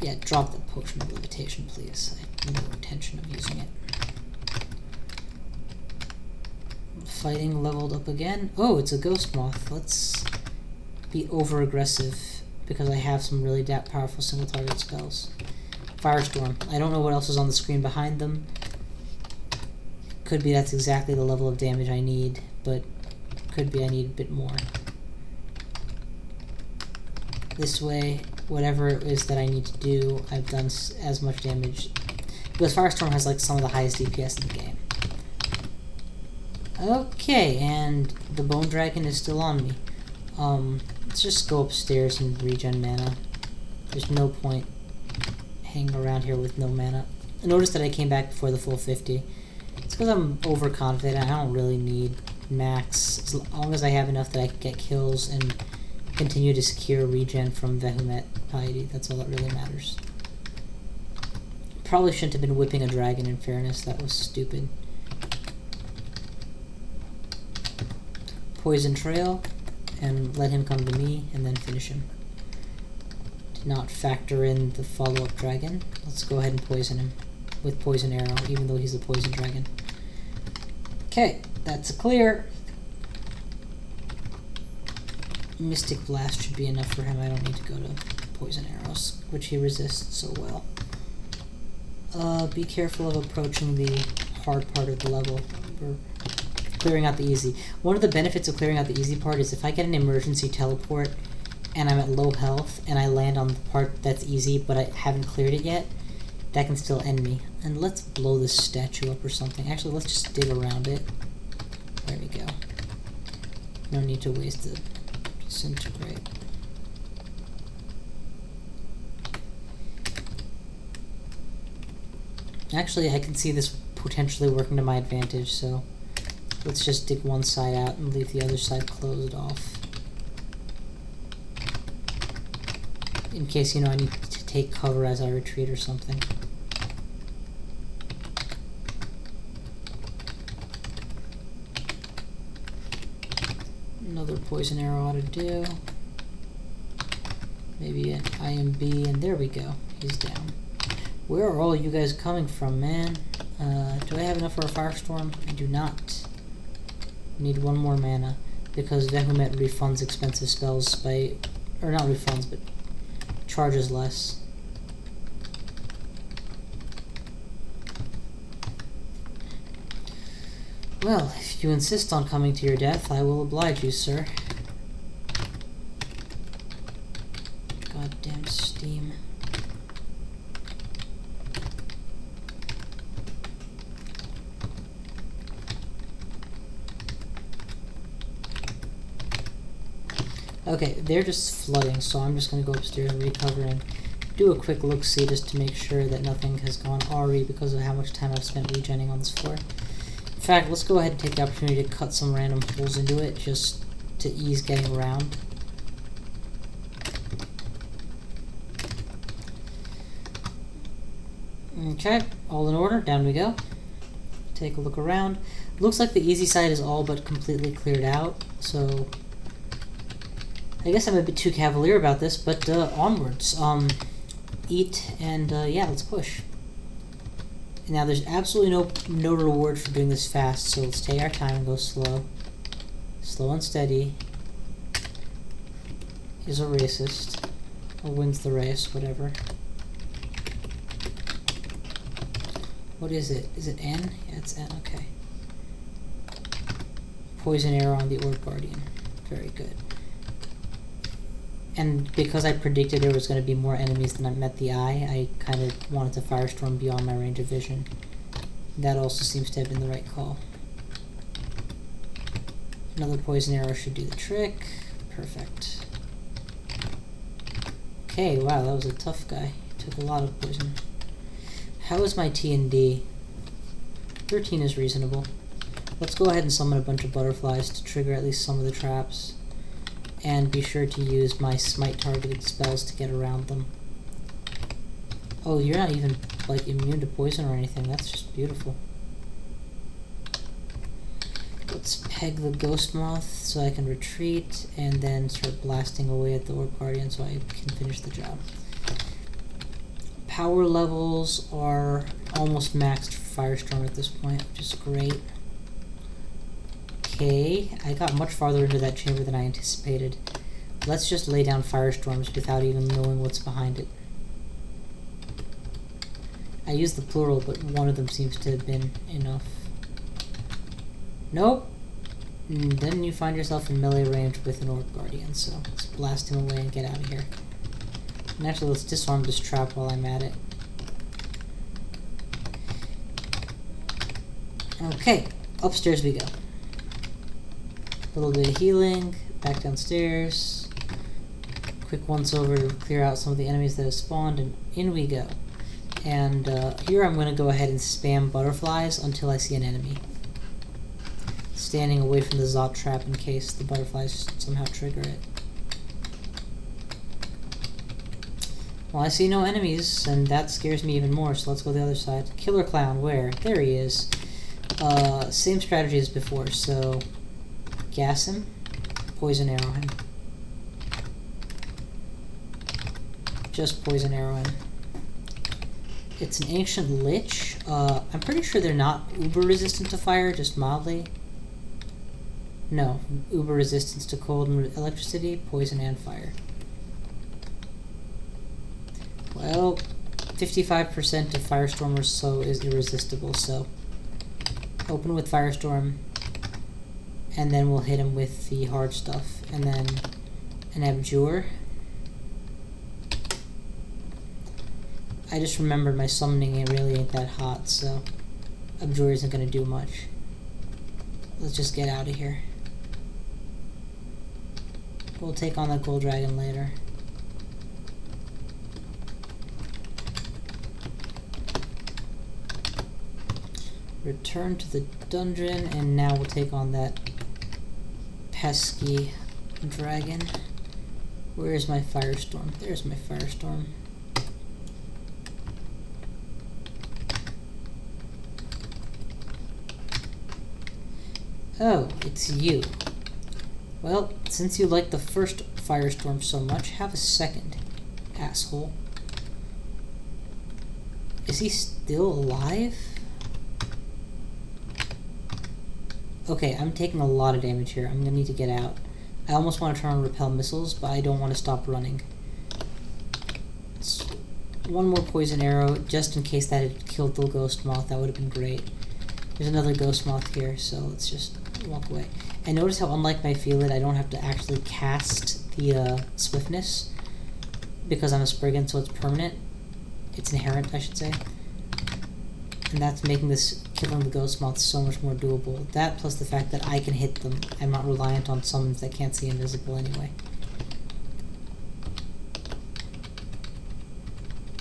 Yeah, drop the potion of levitation, please. I have no intention of using it. Fighting leveled up again. Oh, it's a ghost moth. Let's be over-aggressive, because I have some really powerful single target spells. Firestorm. I don't know what else is on the screen behind them. Could be that's exactly the level of damage I need, but could be I need a bit more. This way, whatever it is that I need to do, I've done as much damage. Because Firestorm has like some of the highest DPS in the game. Okay, and the Bone Dragon is still on me. Let's just go upstairs and regen mana. There's no point hanging around here with no mana. Notice that I came back before the full 50. It's because I'm overconfident. I don't really need max. As long as I have enough that I can get kills and continue to secure regen from Vehement Piety. That's all that really matters. Probably shouldn't have been whipping a dragon, in fairness. That was stupid. Poison Trail, and let him come to me, and then finish him. Did not factor in the follow-up dragon. Let's go ahead and poison him with Poison Arrow, even though he's a poison dragon. Okay, that's a clear. Mystic Blast should be enough for him. I don't need to go to Poison Arrows, which he resists so well. Be careful of approaching the hard part of the level. We're clearing out the easy. One of the benefits of clearing out the easy part is if I get an emergency teleport and I'm at low health and I land on the part that's easy but I haven't cleared it yet, that can still end me. And let's blow this statue up or something. Actually, let's just dig around it. There we go. No need to waste it. Disintegrate. Actually, I can see this potentially working to my advantage, so let's just dig one side out and leave the other side closed off. In case, you know, I need to take cover as I retreat or something. Another poison arrow ought to do. Maybe an IMB, and there we go. He's down. Where are all you guys coming from, man? Do I have enough for a Firestorm? I do not. Need one more mana, because Vehement refunds expensive spells by... or not refunds, but charges less. Well, if you insist on coming to your death, I will oblige you, sir. Goddamn steam. Okay, they're just flooding, so I'm just going to go upstairs and recover and do a quick look-see just to make sure that nothing has gone awry because of how much time I've spent regenning on this floor. In fact, let's go ahead and take the opportunity to cut some random holes into it just to ease getting around. Okay, all in order, down we go. Take a look around. Looks like the easy side is all but completely cleared out, so I guess I'm a bit too cavalier about this, but onwards. Eat, and yeah, let's push. Now, there's absolutely no reward for doing this fast, so let's take our time and go slow. Slow and steady is a racist, or wins the race, whatever. What is it? Is it N? Yeah, it's N, okay. Poison arrow on the Orb Guardian. Very good. And because I predicted there was going to be more enemies than I met the eye, I kind of wanted to Firestorm beyond my range of vision. That also seems to have been the right call. Another poison arrow should do the trick. Perfect. Okay, wow, that was a tough guy. Took a lot of poison. How is my T and D? 13 is reasonable. Let's go ahead and summon a bunch of butterflies to trigger at least some of the traps. And be sure to use my smite targeted spells to get around them. Oh, you're not even, like, immune to poison or anything. That's just beautiful. Let's peg the Ghost Moth so I can retreat, and then start blasting away at the Orb Guardian so I can finish the job. Power levels are almost maxed for Firestorm at this point, which is great. Okay, I got much farther into that chamber than I anticipated. Let's just lay down Firestorms without even knowing what's behind it. I used the plural, but one of them seems to have been enough. Nope. And then you find yourself in melee range with an Orc Guardian, so let's blast him away and get out of here. And actually, let's disarm this trap while I'm at it. Okay, upstairs we go. A little bit of healing, back downstairs. Quick once over to clear out some of the enemies that have spawned, and in we go. And here I'm going to go ahead and spam butterflies until I see an enemy. Standing away from the Zot trap in case the butterflies somehow trigger it. Well, I see no enemies, and that scares me even more, so let's go the other side. Killer Clown, where? There he is. Same strategy as before, so gas him, poison arrow him. Just poison arrow him. It's an ancient lich. I'm pretty sure they're not uber resistant to fire, just mildly. No, uber resistance to cold and electricity, poison and fire. Well, 55% of Firestorm or so is irresistible, so open with Firestorm, and then we'll hit him with the hard stuff, and then an Abjure. I just remembered my summoning it really ain't that hot, so Abjure isn't going to do much. Let's just get out of here. We'll take on that Gold Dragon later. Return to the dungeon, and now we'll take on that pesky dragon. Where is my Firestorm? There's my Firestorm. Oh, it's you. Well, since you like the first Firestorm so much, have a second, asshole. Is he still alive? Okay, I'm taking a lot of damage here. I'm gonna need to get out. I almost want to turn on repel missiles, but I don't want to stop running. It's one more poison arrow, just in case that had killed the ghost moth. That would have been great. There's another ghost moth here, so let's just walk away. And notice how, unlike my Feel It, I don't have to actually cast the swiftness, because I'm a Spriggan, so it's permanent. It's inherent, I should say. And that's making this killing the ghost moths so much more doable. That plus the fact that I can hit them. I'm not reliant on summons that can't see invisible anyway.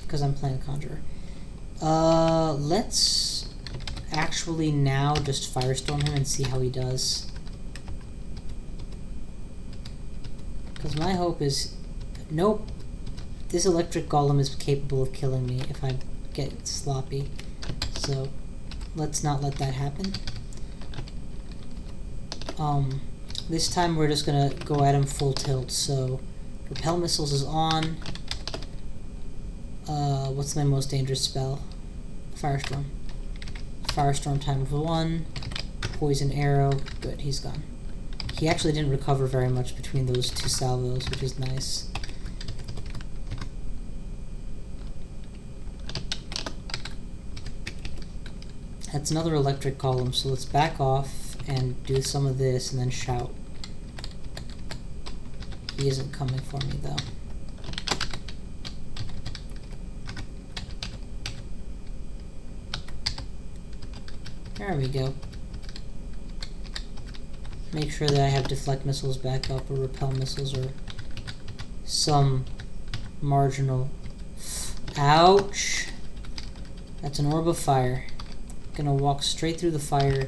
Because I'm playing a Conjurer. Let's actually now just Firestorm him and see how he does. Because my hope is... Nope. This electric golem is capable of killing me if I get sloppy. So, let's not let that happen. This time we're just gonna go at him full tilt, so repel missiles is on. What's my most dangerous spell? Firestorm. Firestorm times 1. Poison arrow. Good, he's gone. He actually didn't recover very much between those two salvos, which is nice. That's another electric column, so let's back off and do some of this and then shout. He isn't coming for me, though. There we go. Make sure that I have deflect missiles back up, or repel missiles, or some marginal... Ouch! That's an orb of fire. Gonna walk straight through the fire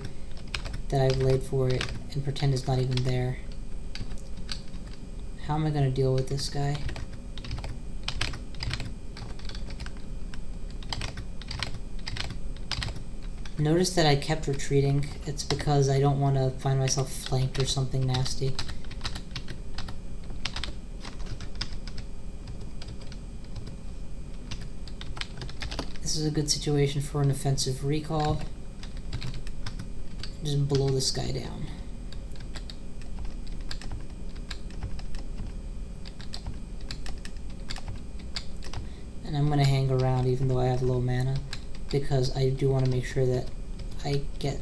that I've laid for it and pretend it's not even there. How am I gonna deal with this guy? Notice that I kept retreating. It's because I don't want to find myself flanked or something nasty. This is a good situation for an offensive recall. Just blow this guy down. And I'm going to hang around even though I have low mana, because I do want to make sure that I get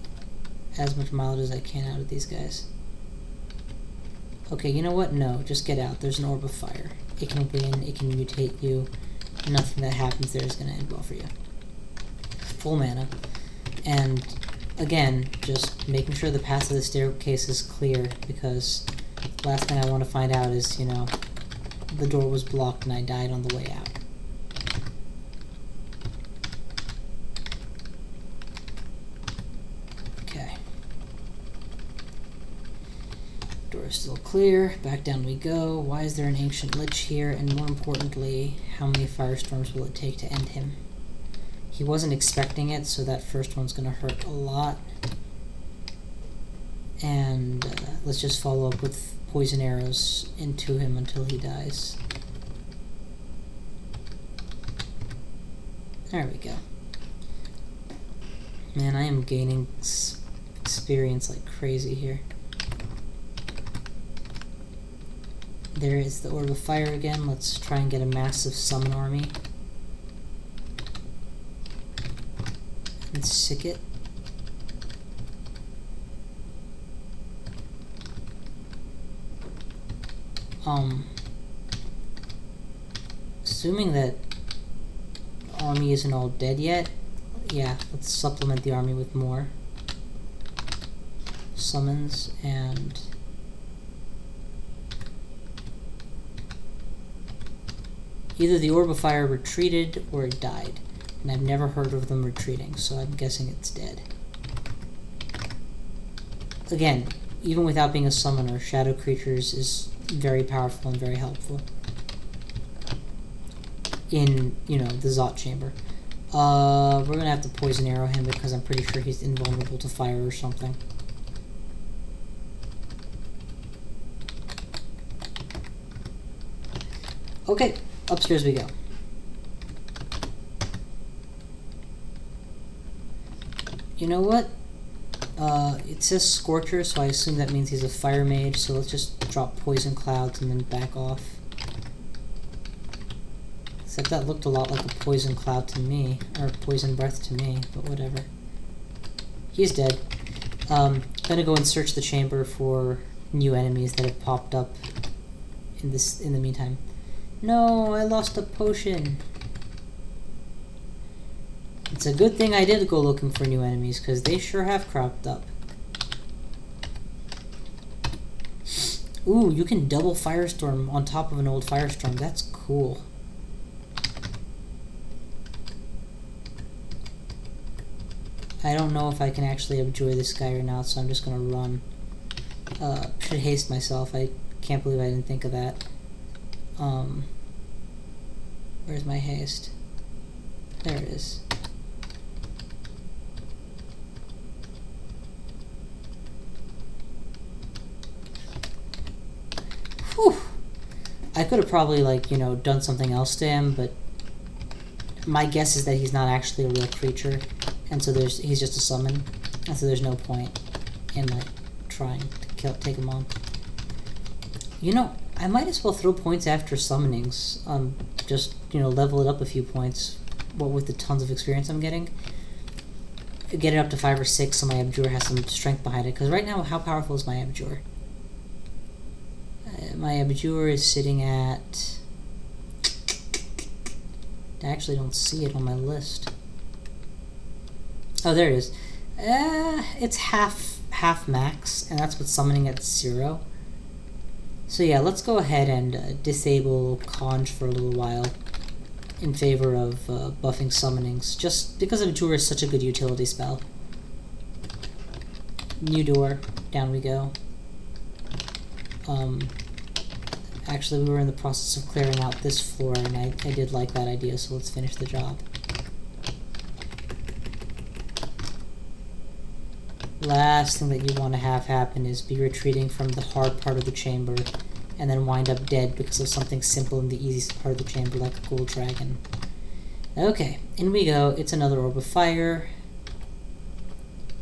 as much mileage as I can out of these guys. Okay, you know what? No, just get out. There's an orb of fire. It can win, it can mutate you. Nothing that happens there is going to end well for you. Full mana. And again, just making sure the path of the staircase is clear, because the last thing I want to find out is, you know, the door was blocked and I died on the way out. Okay. Door is still clear. Back down we go. Why is there an ancient lich here? And more importantly, how many firestorms will it take to end him? He wasn't expecting it, so that first one's going to hurt a lot. And let's just follow up with poison arrows into him until he dies. There we go. Man, I am gaining experience like crazy here. There is the Orb of Fire again. Let's try and get a massive summon army. And sick it. Assuming that the army isn't all dead yet, yeah, let's supplement the army with more summons. And either the Orb of Fire retreated or it died, and I've never heard of them retreating, so I'm guessing it's dead. Again, even without being a summoner, Shadow Creatures is very powerful and very helpful in, you know, the Zot Chamber. We're gonna have to poison arrow him because I'm pretty sure he's invulnerable to fire or something. Okay, upstairs we go. You know what? It says Scorcher, so I assume that means he's a fire mage, so let's just drop Poison Clouds and then back off. Except that looked a lot like a Poison Cloud to me, or Poison Breath to me, but whatever. He's dead. Gonna go and search the chamber for new enemies that have popped up in the meantime. No, I lost a potion. It's a good thing I did go looking for new enemies, because they sure have cropped up. Ooh, you can double Firestorm on top of an old Firestorm. That's cool. I don't know if I can actually abjure this guy or not, so I'm just gonna run. Should haste myself. I can't believe I didn't think of that. Where's my haste? There it is. Whew. I could have probably, like, you know, done something else to him, but my guess is that he's not actually a real creature, and so he's just a summon, and so there's no point in, like, trying to take him on. You know, I might as well throw points after summonings. Just, you know, level it up a few points, what with the tons of experience I'm getting. Get it up to 5 or 6 so my Abjure has some strength behind it, because right now, how powerful is my Abjure? My Abjure is sitting at... I actually don't see it on my list. Oh, there it is. It's half max, and that's with summoning at 0. So yeah, let's go ahead and disable Conj for a little while in favor of buffing summonings, just because Abjure is such a good utility spell. New door, down we go. Actually, we were in the process of clearing out this floor, and I did like that idea, so let's finish the job. Last thing that you want to have happen is be retreating from the hard part of the chamber and then wind up dead because of something simple in the easiest part of the chamber, like a gold dragon. Okay, in we go. It's another Orb of Fire.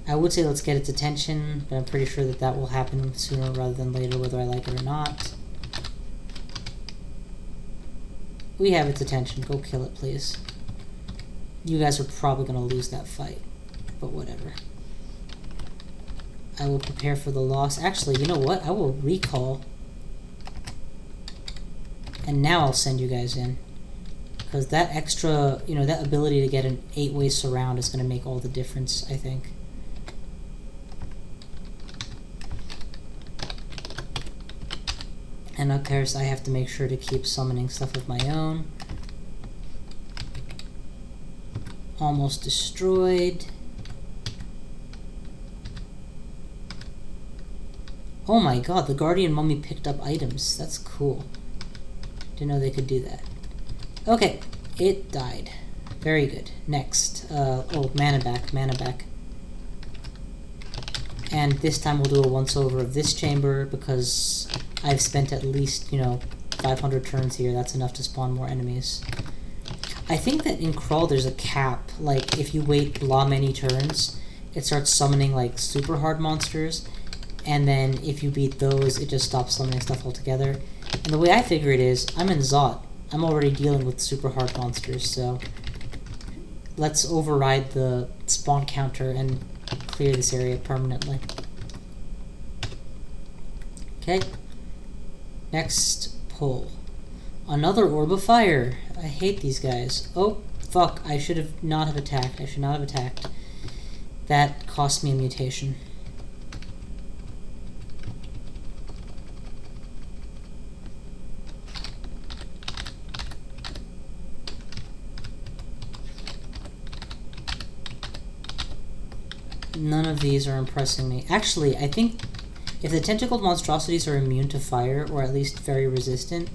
I would say let's get its attention, but I'm pretty sure that that will happen sooner rather than later, whether I like it or not. We have its attention. Go kill it, please. You guys are probably going to lose that fight, but whatever. I will prepare for the loss. Actually, you know what? I will recall. And now I'll send you guys in. Because that extra, you know, that ability to get an 8-way surround is going to make all the difference, I think. And of course, I have to make sure to keep summoning stuff of my own. Almost destroyed. Oh my god, the Guardian Mummy picked up items. That's cool. Didn't know they could do that. Okay, it died. Very good. Next. Oh, mana back, mana back. And this time we'll do a once-over of this chamber because I've spent at least, you know, 500 turns here. That's enough to spawn more enemies. I think that in Crawl there's a cap. Like, if you wait many turns, it starts summoning, like, super hard monsters. And then if you beat those, it just stops summoning stuff altogether. And the way I figure it is, I'm in Zot. I'm already dealing with super hard monsters, so let's override the spawn counter and clear this area permanently. Okay. Next pull. Another Orb of Fire. I hate these guys. Oh, fuck. I should not have attacked. I should not have attacked. That cost me a mutation. None of these are impressing me. Actually, I think if the tentacled monstrosities are immune to fire, or at least very resistant,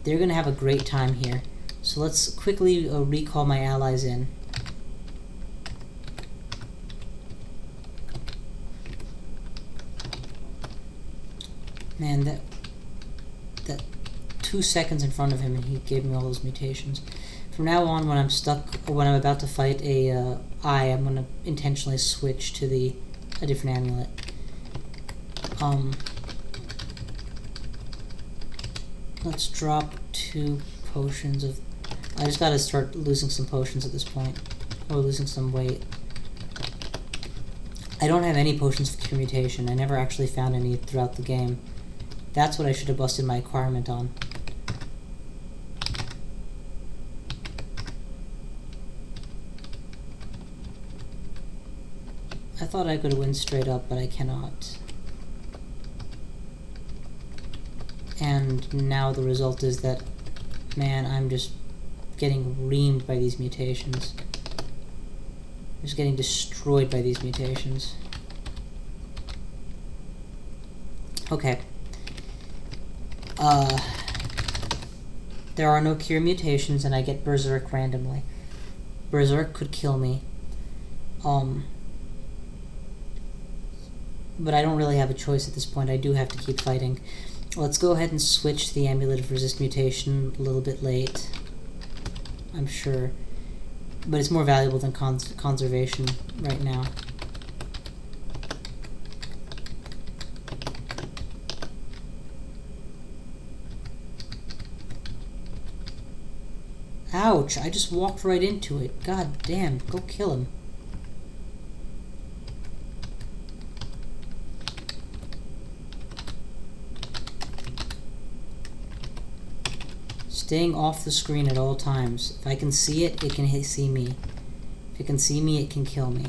they're going to have a great time here. So let's quickly recall my allies in. Man, that 2 seconds in front of him and he gave me all those mutations. From now on, when I'm stuck, or when I'm about to fight a I'm going to intentionally switch to a different amulet. Let's drop 2 potions of... I just gotta start losing some potions at this point. Or losing some weight. I don't have any potions for cure mutation. I never actually found any throughout the game. That's what I should have busted my acquirement on. I thought I could win straight up, but I cannot. And now the result is that, man, I'm just getting reamed by these mutations. I'm just getting destroyed by these mutations. Okay. There are no cure mutations, and I get Berserk randomly. Berserk could kill me. But I don't really have a choice at this point. I do have to keep fighting. Let's go ahead and switch the Amulet of Resist Mutation a little bit late. I'm sure. But it's more valuable than Conservation right now. Ouch! I just walked right into it. God damn, go kill him. Staying off the screen at all times. If I can see it, it can see me. If it can see me, it can kill me.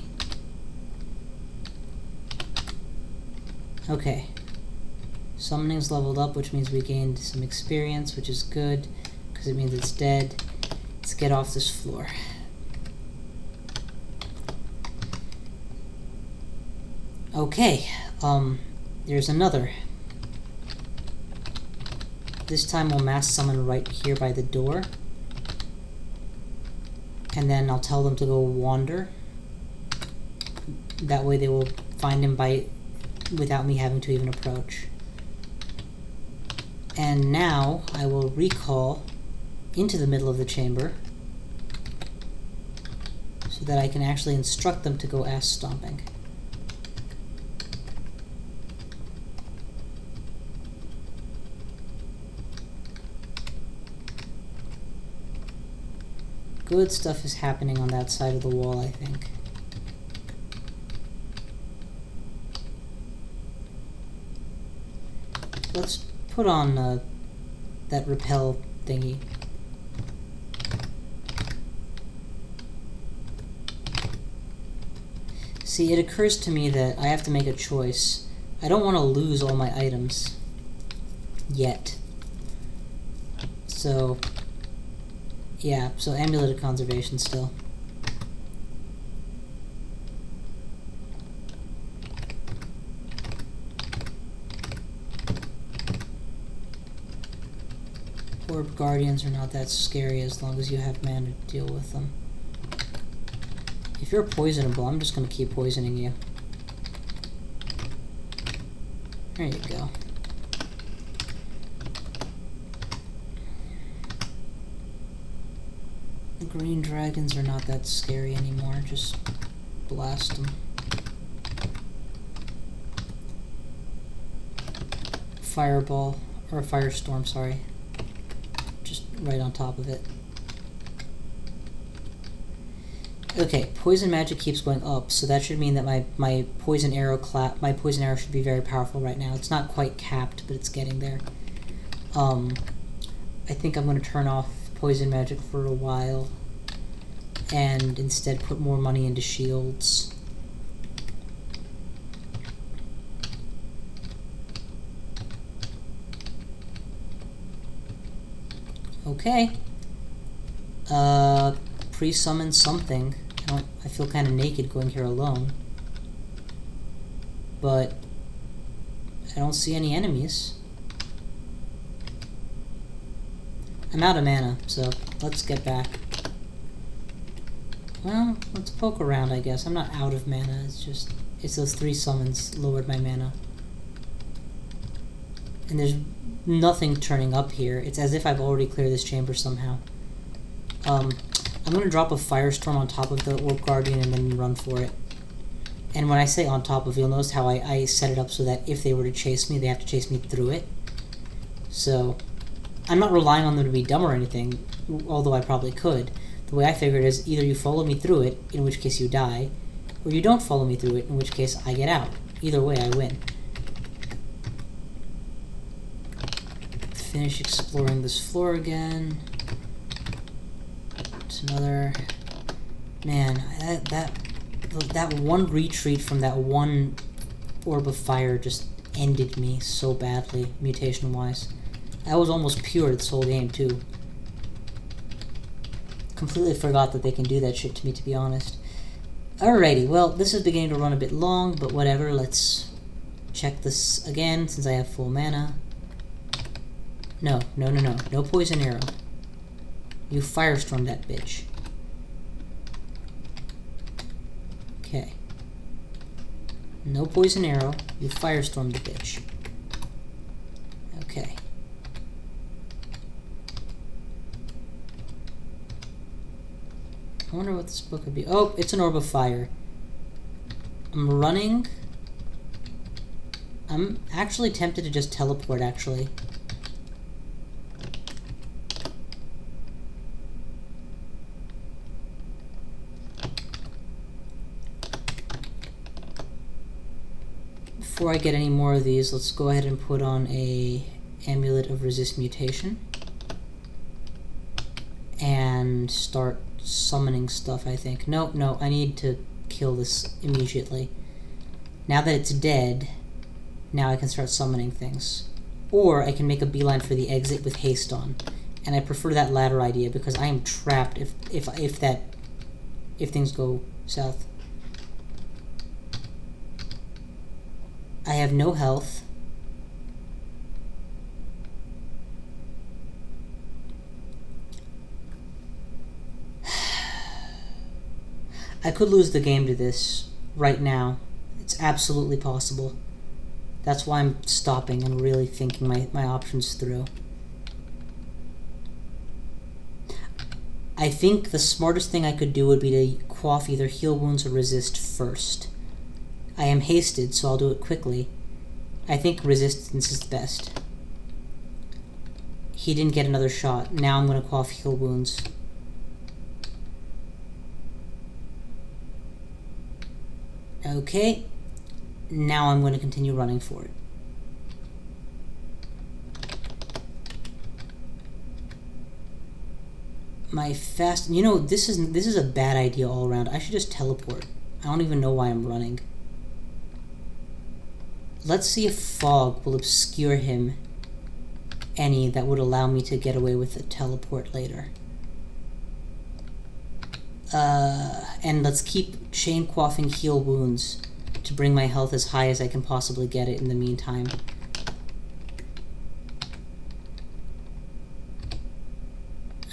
Okay. Summoning's leveled up, which means we gained some experience, which is good, because it means it's dead. Let's get off this floor. Okay. There's another. This time we'll mass summon right here by the door. And then I'll tell them to go wander. That way they will find him without me having to even approach. And now I will recall into the middle of the chamber so that I can actually instruct them to go ass stomping. Good stuff is happening on that side of the wall, I think. let's put on that repel thingy. See, it occurs to me that I have to make a choice. I don't want to lose all my items. Yet. So, yeah, so Amulet of Conservation still. Orb Guardians are not that scary as long as you have mana to deal with them. If you're poisonable, I'm just going to keep poisoning you. There you go. The green dragons are not that scary anymore, just blast them. Fireball, or Firestorm, sorry. Just right on top of it. Okay, poison magic keeps going up, so that should mean that my poison arrow should be very powerful right now. It's not quite capped, but it's getting there. I think I'm going to turn off poison magic for a while and instead put more money into shields. Okay. Pre-summon something. I feel kind of naked going here alone. But I don't see any enemies. I'm out of mana, so let's get back. Well, let's poke around, I guess. I'm not out of mana, it's those 3 summons lowered my mana. And there's nothing turning up here. It's as if I've already cleared this chamber somehow. I'm going to drop a Firestorm on top of the Orb Guardian and then run for it. And when I say on top of, you'll notice how I set it up so that if they were to chase me, they have to chase me through it. So, I'm not relying on them to be dumb or anything, although I probably could. The way I figured is either you follow me through it, in which case you die, or you don't follow me through it, in which case I get out. Either way, I win. Finish exploring this floor again. It's another... Man, that one retreat from that one orb of fire just ended me so badly, mutation-wise. I was almost pure this whole game, too. Completely forgot that they can do that shit to me, to be honest. Alrighty, well, this is beginning to run a bit long, but whatever, let's check this again, since I have full mana. No poison arrow. You Firestorm that bitch. Okay. No poison arrow, you Firestorm the bitch. Okay. I wonder what this book would be. Oh, it's an Orb of Fire. I'm running. I'm actually tempted to just teleport, actually. Before I get any more of these, let's go ahead and put on a Amulet of Resist Mutation. And start summoning stuff, I think. No, I need to kill this immediately. Now that it's dead, now I can start summoning things. Or I can make a beeline for the exit with haste on. And I prefer that latter idea because I am trapped if things go south. I have no health. I could lose the game to this right now. It's absolutely possible. That's why I'm stopping and really thinking my options through. I think the smartest thing I could do would be to quaff either heal wounds or resist first. I am hasted, so I'll do it quickly. I think resistance is the best. He didn't get another shot. Now I'm going to quaff heal wounds. Okay. Now I'm going to continue running for it. my fast... You know, this is a bad idea all around. I should just teleport. I don't even know why I'm running. Let's see if fog will obscure him any that would allow me to get away with a teleport later. And let's keep chain quaffing heal wounds to bring my health as high as I can possibly get it in the meantime.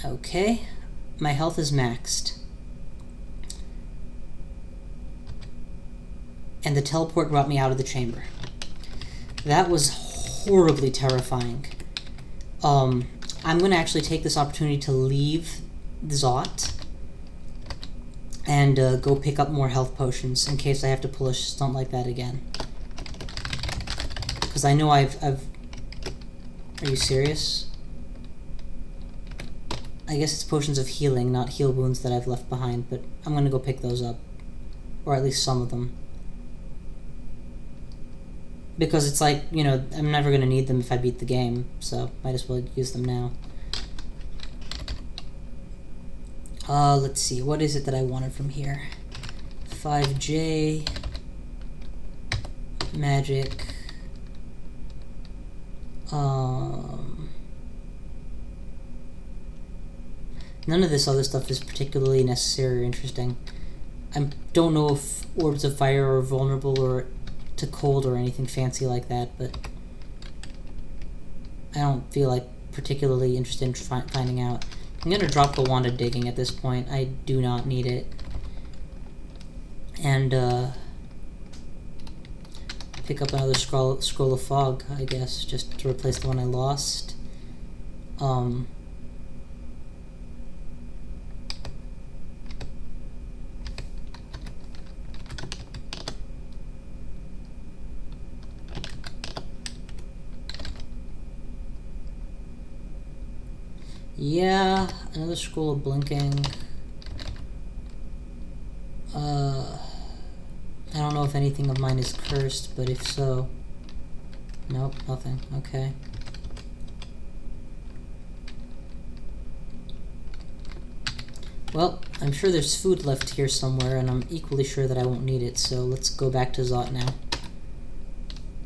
Okay, my health is maxed. And the teleport brought me out of the chamber. That was horribly terrifying. I'm going to actually take this opportunity to leave Zot and go pick up more health potions in case I have to pull a stunt like that again. Because I know I've... Are you serious? I guess it's potions of healing, not heal wounds that I've left behind, but I'm going to go pick those up. Or at least some of them. Because it's like, you know, I'm never going to need them if I beat the game, so might as well use them now. Let's see, what is it that I wanted from here? 5J... Magic... None of this other stuff is particularly necessary or interesting. I don't know if orbs of fire are vulnerable or to cold or anything fancy like that, but I don't feel like particularly interested in finding out. I'm gonna drop the wand of digging at this point. I do not need it. And pick up another scroll of fog, I guess, just to replace the one I lost. Yeah, another scroll of blinking. I don't know if anything of mine is cursed, but if so... Nope, nothing. Okay. Well, I'm sure there's food left here somewhere, and I'm equally sure that I won't need it, so let's go back to Zot now.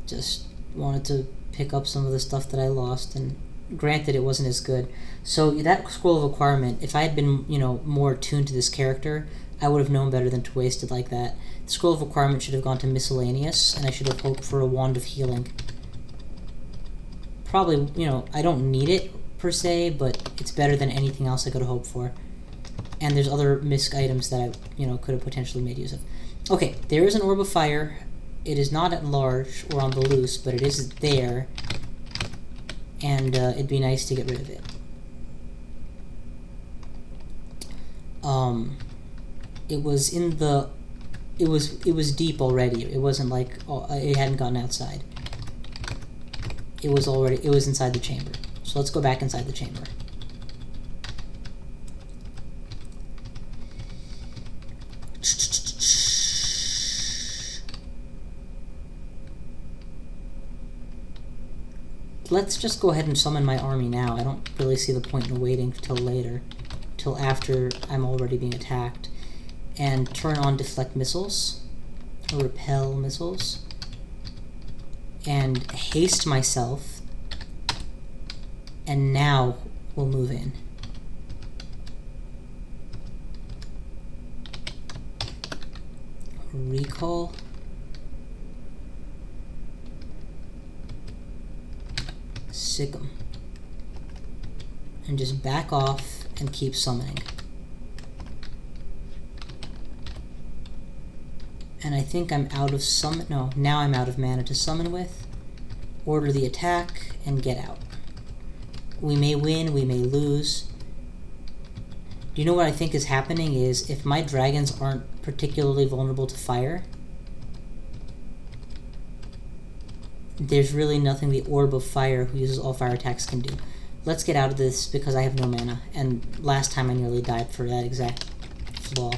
Just wanted to pick up some of the stuff that I lost, and granted it wasn't as good. So that scroll of acquirement, if I had been, you know, more attuned to this character, I would have known better than to waste it like that. The scroll of acquirement should have gone to miscellaneous, and I should have hoped for a wand of healing. Probably, you know, I don't need it per se, but it's better than anything else I could have hoped for. And there's other misc items that I, you know, could have potentially made use of. Okay, there is an orb of fire. It is not at large or on the loose, but it is there. And it'd be nice to get rid of it. It was in the... It was deep already. It wasn't like... it hadn't gotten outside. It was inside the chamber. So let's go back inside the chamber. Let's just go ahead and summon my army now. I don't really see the point in waiting till later. Till after I'm already being attacked. And turn on deflect missiles. Or repel missiles. And haste myself. And now we'll move in. Recall. Sick 'em. And just back off and keep summoning. And I think I'm out of summon. No, now I'm out of mana to summon with. Order the attack and get out. We may win, we may lose. Do you know what I think is happening is if my dragons aren't particularly vulnerable to fire, there's really nothing the orb of fire who uses all fire attacks can do. Let's get out of this because I have no mana, and last time I nearly died for that exact flaw.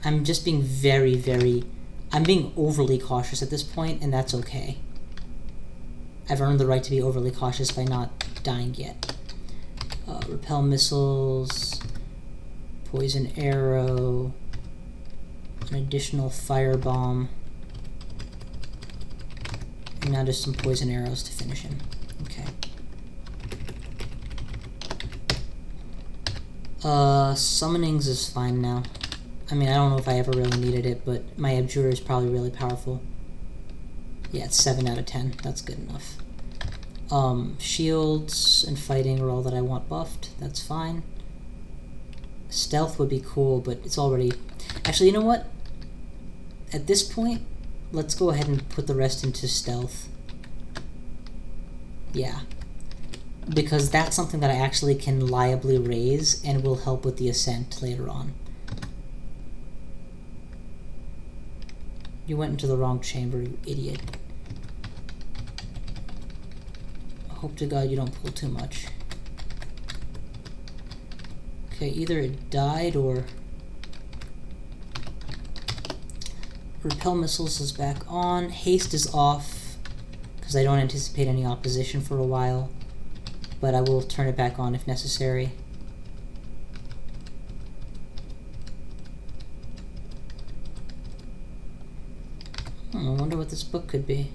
I'm just being I'm being overly cautious at this point, and that's okay. I've earned the right to be overly cautious by not dying yet. Repel missiles, poison arrow, an additional firebomb, and now just some poison arrows to finish him. Okay. Summonings is fine now. I mean, I don't know if I ever really needed it, but my Abjurer is probably really powerful. Yeah, it's 7 out of 10. That's good enough. Shields and fighting are all that I want buffed. That's fine. Stealth would be cool, but it's already... Actually, you know what? At this point, let's go ahead and put the rest into stealth. Yeah. Because that's something that I actually can liably raise and will help with the ascent later on. You went into the wrong chamber, you idiot. I hope to God you don't pull too much. Okay, either it died or... Repel missiles is back on. Haste is off, because I don't anticipate any opposition for a while. But I will turn it back on if necessary. I wonder what this book could be.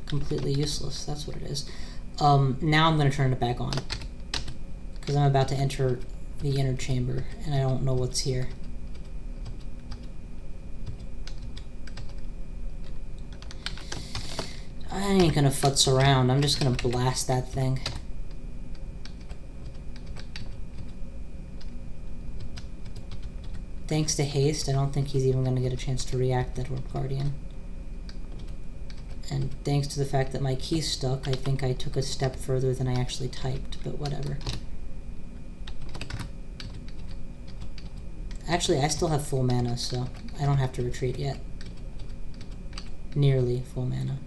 Completely useless, that's what it is. Now I'm going to turn it back on. Because I'm about to enter the inner chamber, and I don't know what's here. I ain't gonna futz around, I'm just gonna blast that thing. Thanks to haste, I don't think he's even gonna get a chance to react that Orb Guardian. And thanks to the fact that my key's stuck, I think I took a step further than I actually typed, but whatever. Actually, I still have full mana, so I don't have to retreat yet. Nearly full mana.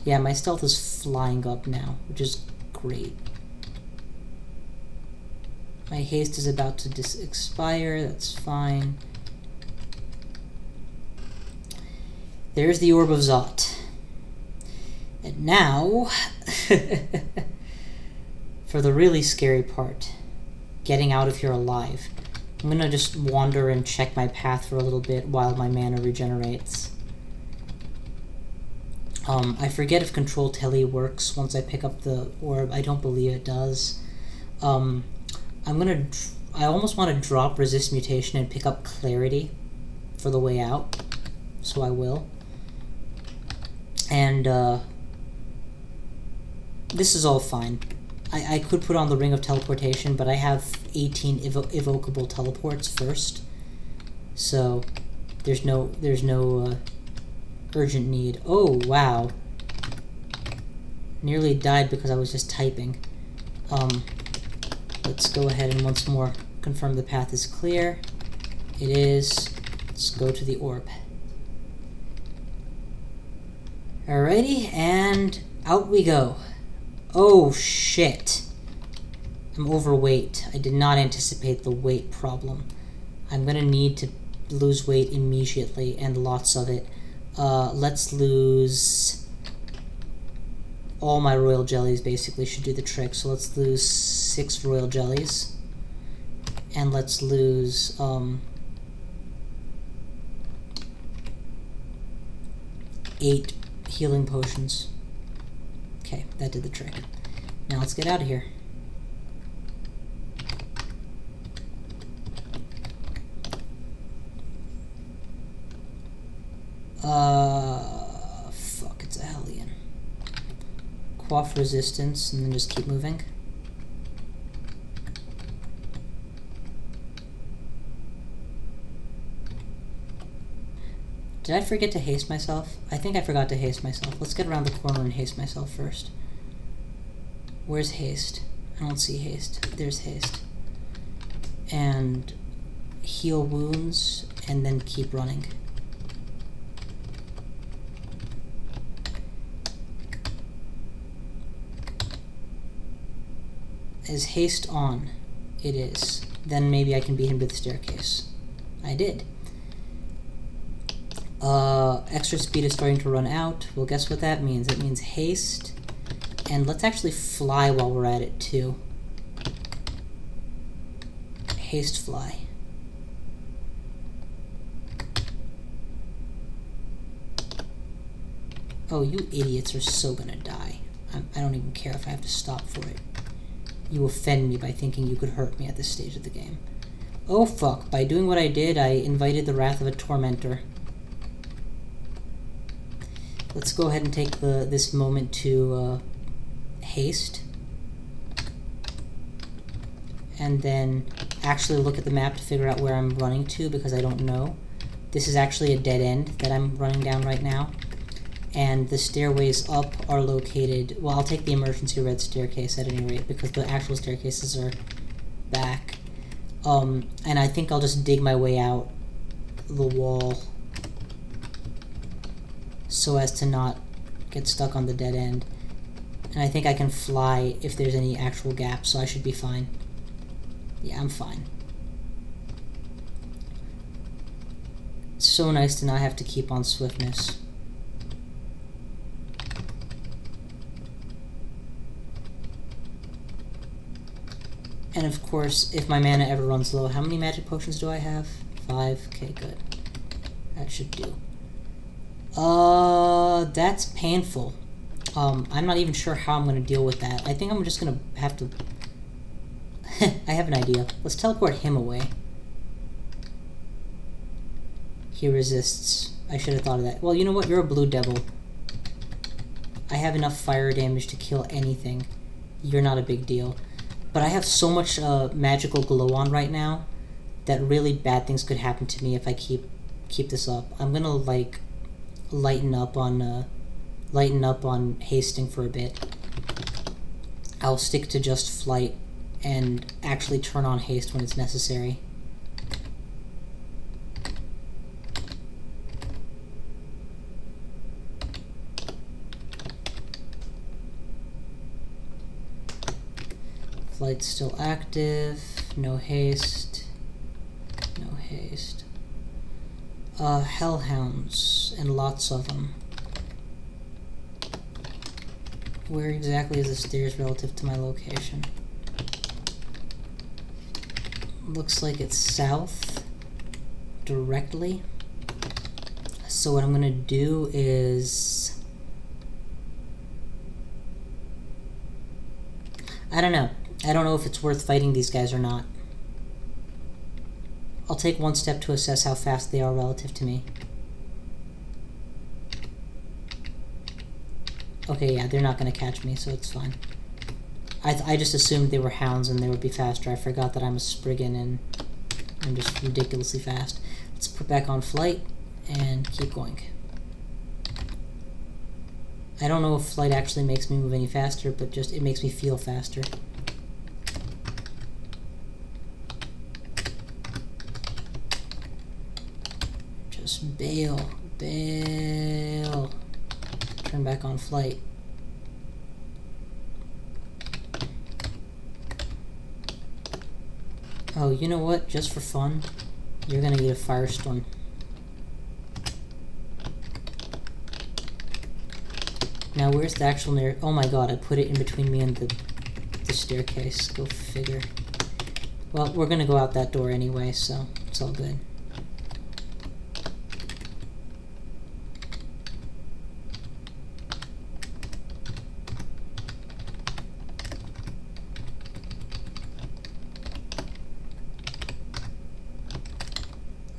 Yeah, my stealth is flying up now, which is great. My haste is about to expire, that's fine. There's the Orb of Zot. And now, for the really scary part, getting out of here alive. I'm gonna just wander and check my path for a little bit while my mana regenerates. I forget if Control Tele works once I pick up the orb. I don't believe it does. I almost want to drop Resist Mutation and pick up Clarity for the way out, so I will. And this is all fine. I could put on the Ring of Teleportation, but I have 18 evocable teleports first, so there's no urgent need. Oh, wow. Nearly died because I was just typing. Let's go ahead and once more confirm the path is clear. It is. Let's go to the orb. Alrighty, and out we go. Oh, shit. I'm overweight. I did not anticipate the weight problem. I'm gonna need to lose weight immediately, and lots of it. Let's lose... all my royal jellies basically should do the trick. So let's lose 6 royal jellies. And let's lose, 8 healing potions. Okay, that did the trick. Now let's get out of here. Fuck, it's a Hellion. Quaff resistance, and then just keep moving. Did I forget to haste myself? I think I forgot to haste myself. Let's get around the corner and haste myself first. Where's haste? I don't see haste. There's haste. And heal wounds, and then keep running. Is haste on? It is. Then maybe I can beat him to the staircase. I did. Extra speed is starting to run out. Well, guess what that means? It means haste. And let's actually fly while we're at it, too. Haste fly. Oh, you idiots are so gonna die. I don't even care if I have to stop for it. You offend me by thinking you could hurt me at this stage of the game. Oh fuck, by doing what I did, I invited the wrath of a tormentor. Let's go ahead and take this moment to haste. And then actually look at the map to figure out where I'm running to, because I don't know. This is actually a dead end that I'm running down right now. And the stairways up are located... Well, I'll take the emergency red staircase at any rate, because the actual staircases are back. And I think I'll just dig my way out the wall so as to not get stuck on the dead end. And I think I can fly if there's any actual gaps, so I should be fine. Yeah, I'm fine. It's so nice to not have to keep on swiftness. And of course, if my mana ever runs low, how many magic potions do I have? 5? Okay, good. That should do. That's painful. I'm not even sure how I'm going to deal with that. I think I'm just going to have to... I have an idea. Let's teleport him away. He resists. I should have thought of that. Well, you know what? You're a blue devil. I have enough fire damage to kill anything. You're not a big deal. But I have so much magical glow on right now that really bad things could happen to me if I keep this up. I'm gonna like lighten up on hasting for a bit. I'll stick to just flight and actually turn on haste when it's necessary. Flight's still active. No haste. No haste. Hellhounds, and lots of them. Where exactly is the stairs relative to my location? Looks like it's south, directly. So what I'm gonna do is... I don't know. I don't know if it's worth fighting these guys or not. I'll take one step to assess how fast they are relative to me. Okay, yeah, they're not going to catch me, so it's fine. I just assumed they were hounds and they would be faster. I forgot that I'm a Spriggan and I'm just ridiculously fast. Let's put back on flight and keep going. I don't know if flight actually makes me move any faster, but just it makes me feel faster. Just bail. Bail. Turn back on flight. Oh, you know what? Just for fun, you're gonna get a firestorm. Now, where's the actual near... Oh my god, I put it in between me and the staircase. Go figure. Well, we're gonna go out that door anyway, so it's all good.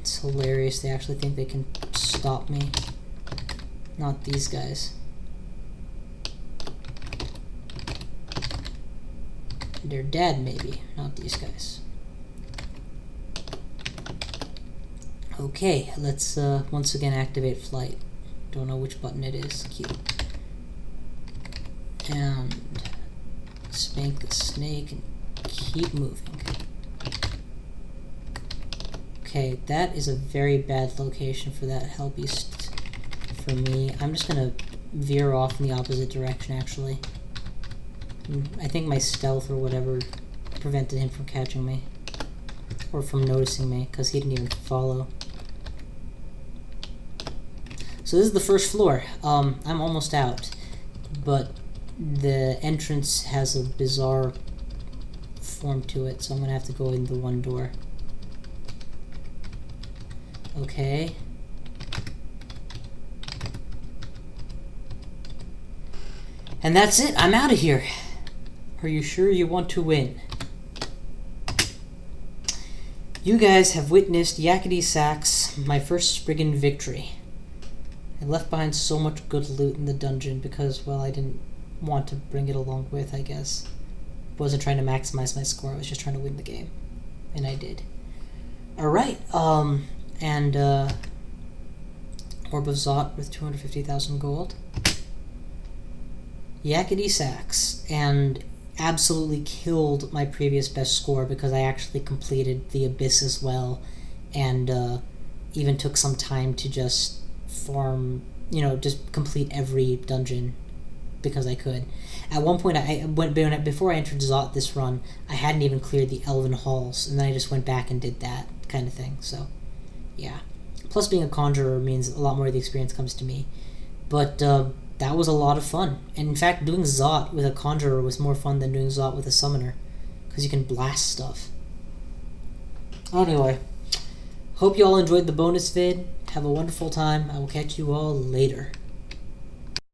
It's hilarious. They actually think they can stop me. Not these guys. They're dead, maybe. Not these guys. Okay, let's once again activate flight. Don't know which button it is. Cute. And spank the snake and keep moving. Okay, that is a very bad location for that hell beast for me. I'm just gonna veer off in the opposite direction, actually. I think my stealth or whatever prevented him from catching me. or from noticing me, because he didn't even follow. So this is the first floor. I'm almost out, but the entrance has a bizarre form to it, so I'm gonna have to go in the one door. Okay. And that's it. I'm out of here. Are you sure you want to win? You guys have witnessed YakkitySax, my first Spriggan victory. I left behind so much good loot in the dungeon because, well, I didn't want to bring it along with, I guess. I wasn't trying to maximize my score, I was just trying to win the game. And I did. Alright, Orb of Zot with 250,000 gold. YakkitySax, and absolutely killed my previous best score because I actually completed the Abyss as well, and even took some time to just farm, just complete every dungeon because I could. At one point, before I entered Zot this run, I hadn't even cleared the Elven Halls, and then I just went back and did that kind of thing, so yeah. Plus being a conjurer means a lot more of the experience comes to me. But that was a lot of fun. And in fact, doing Zot with a conjurer was more fun than doing Zot with a summoner, because you can blast stuff. Anyway, hope you all enjoyed the bonus vid. Have a wonderful time. I will catch you all later.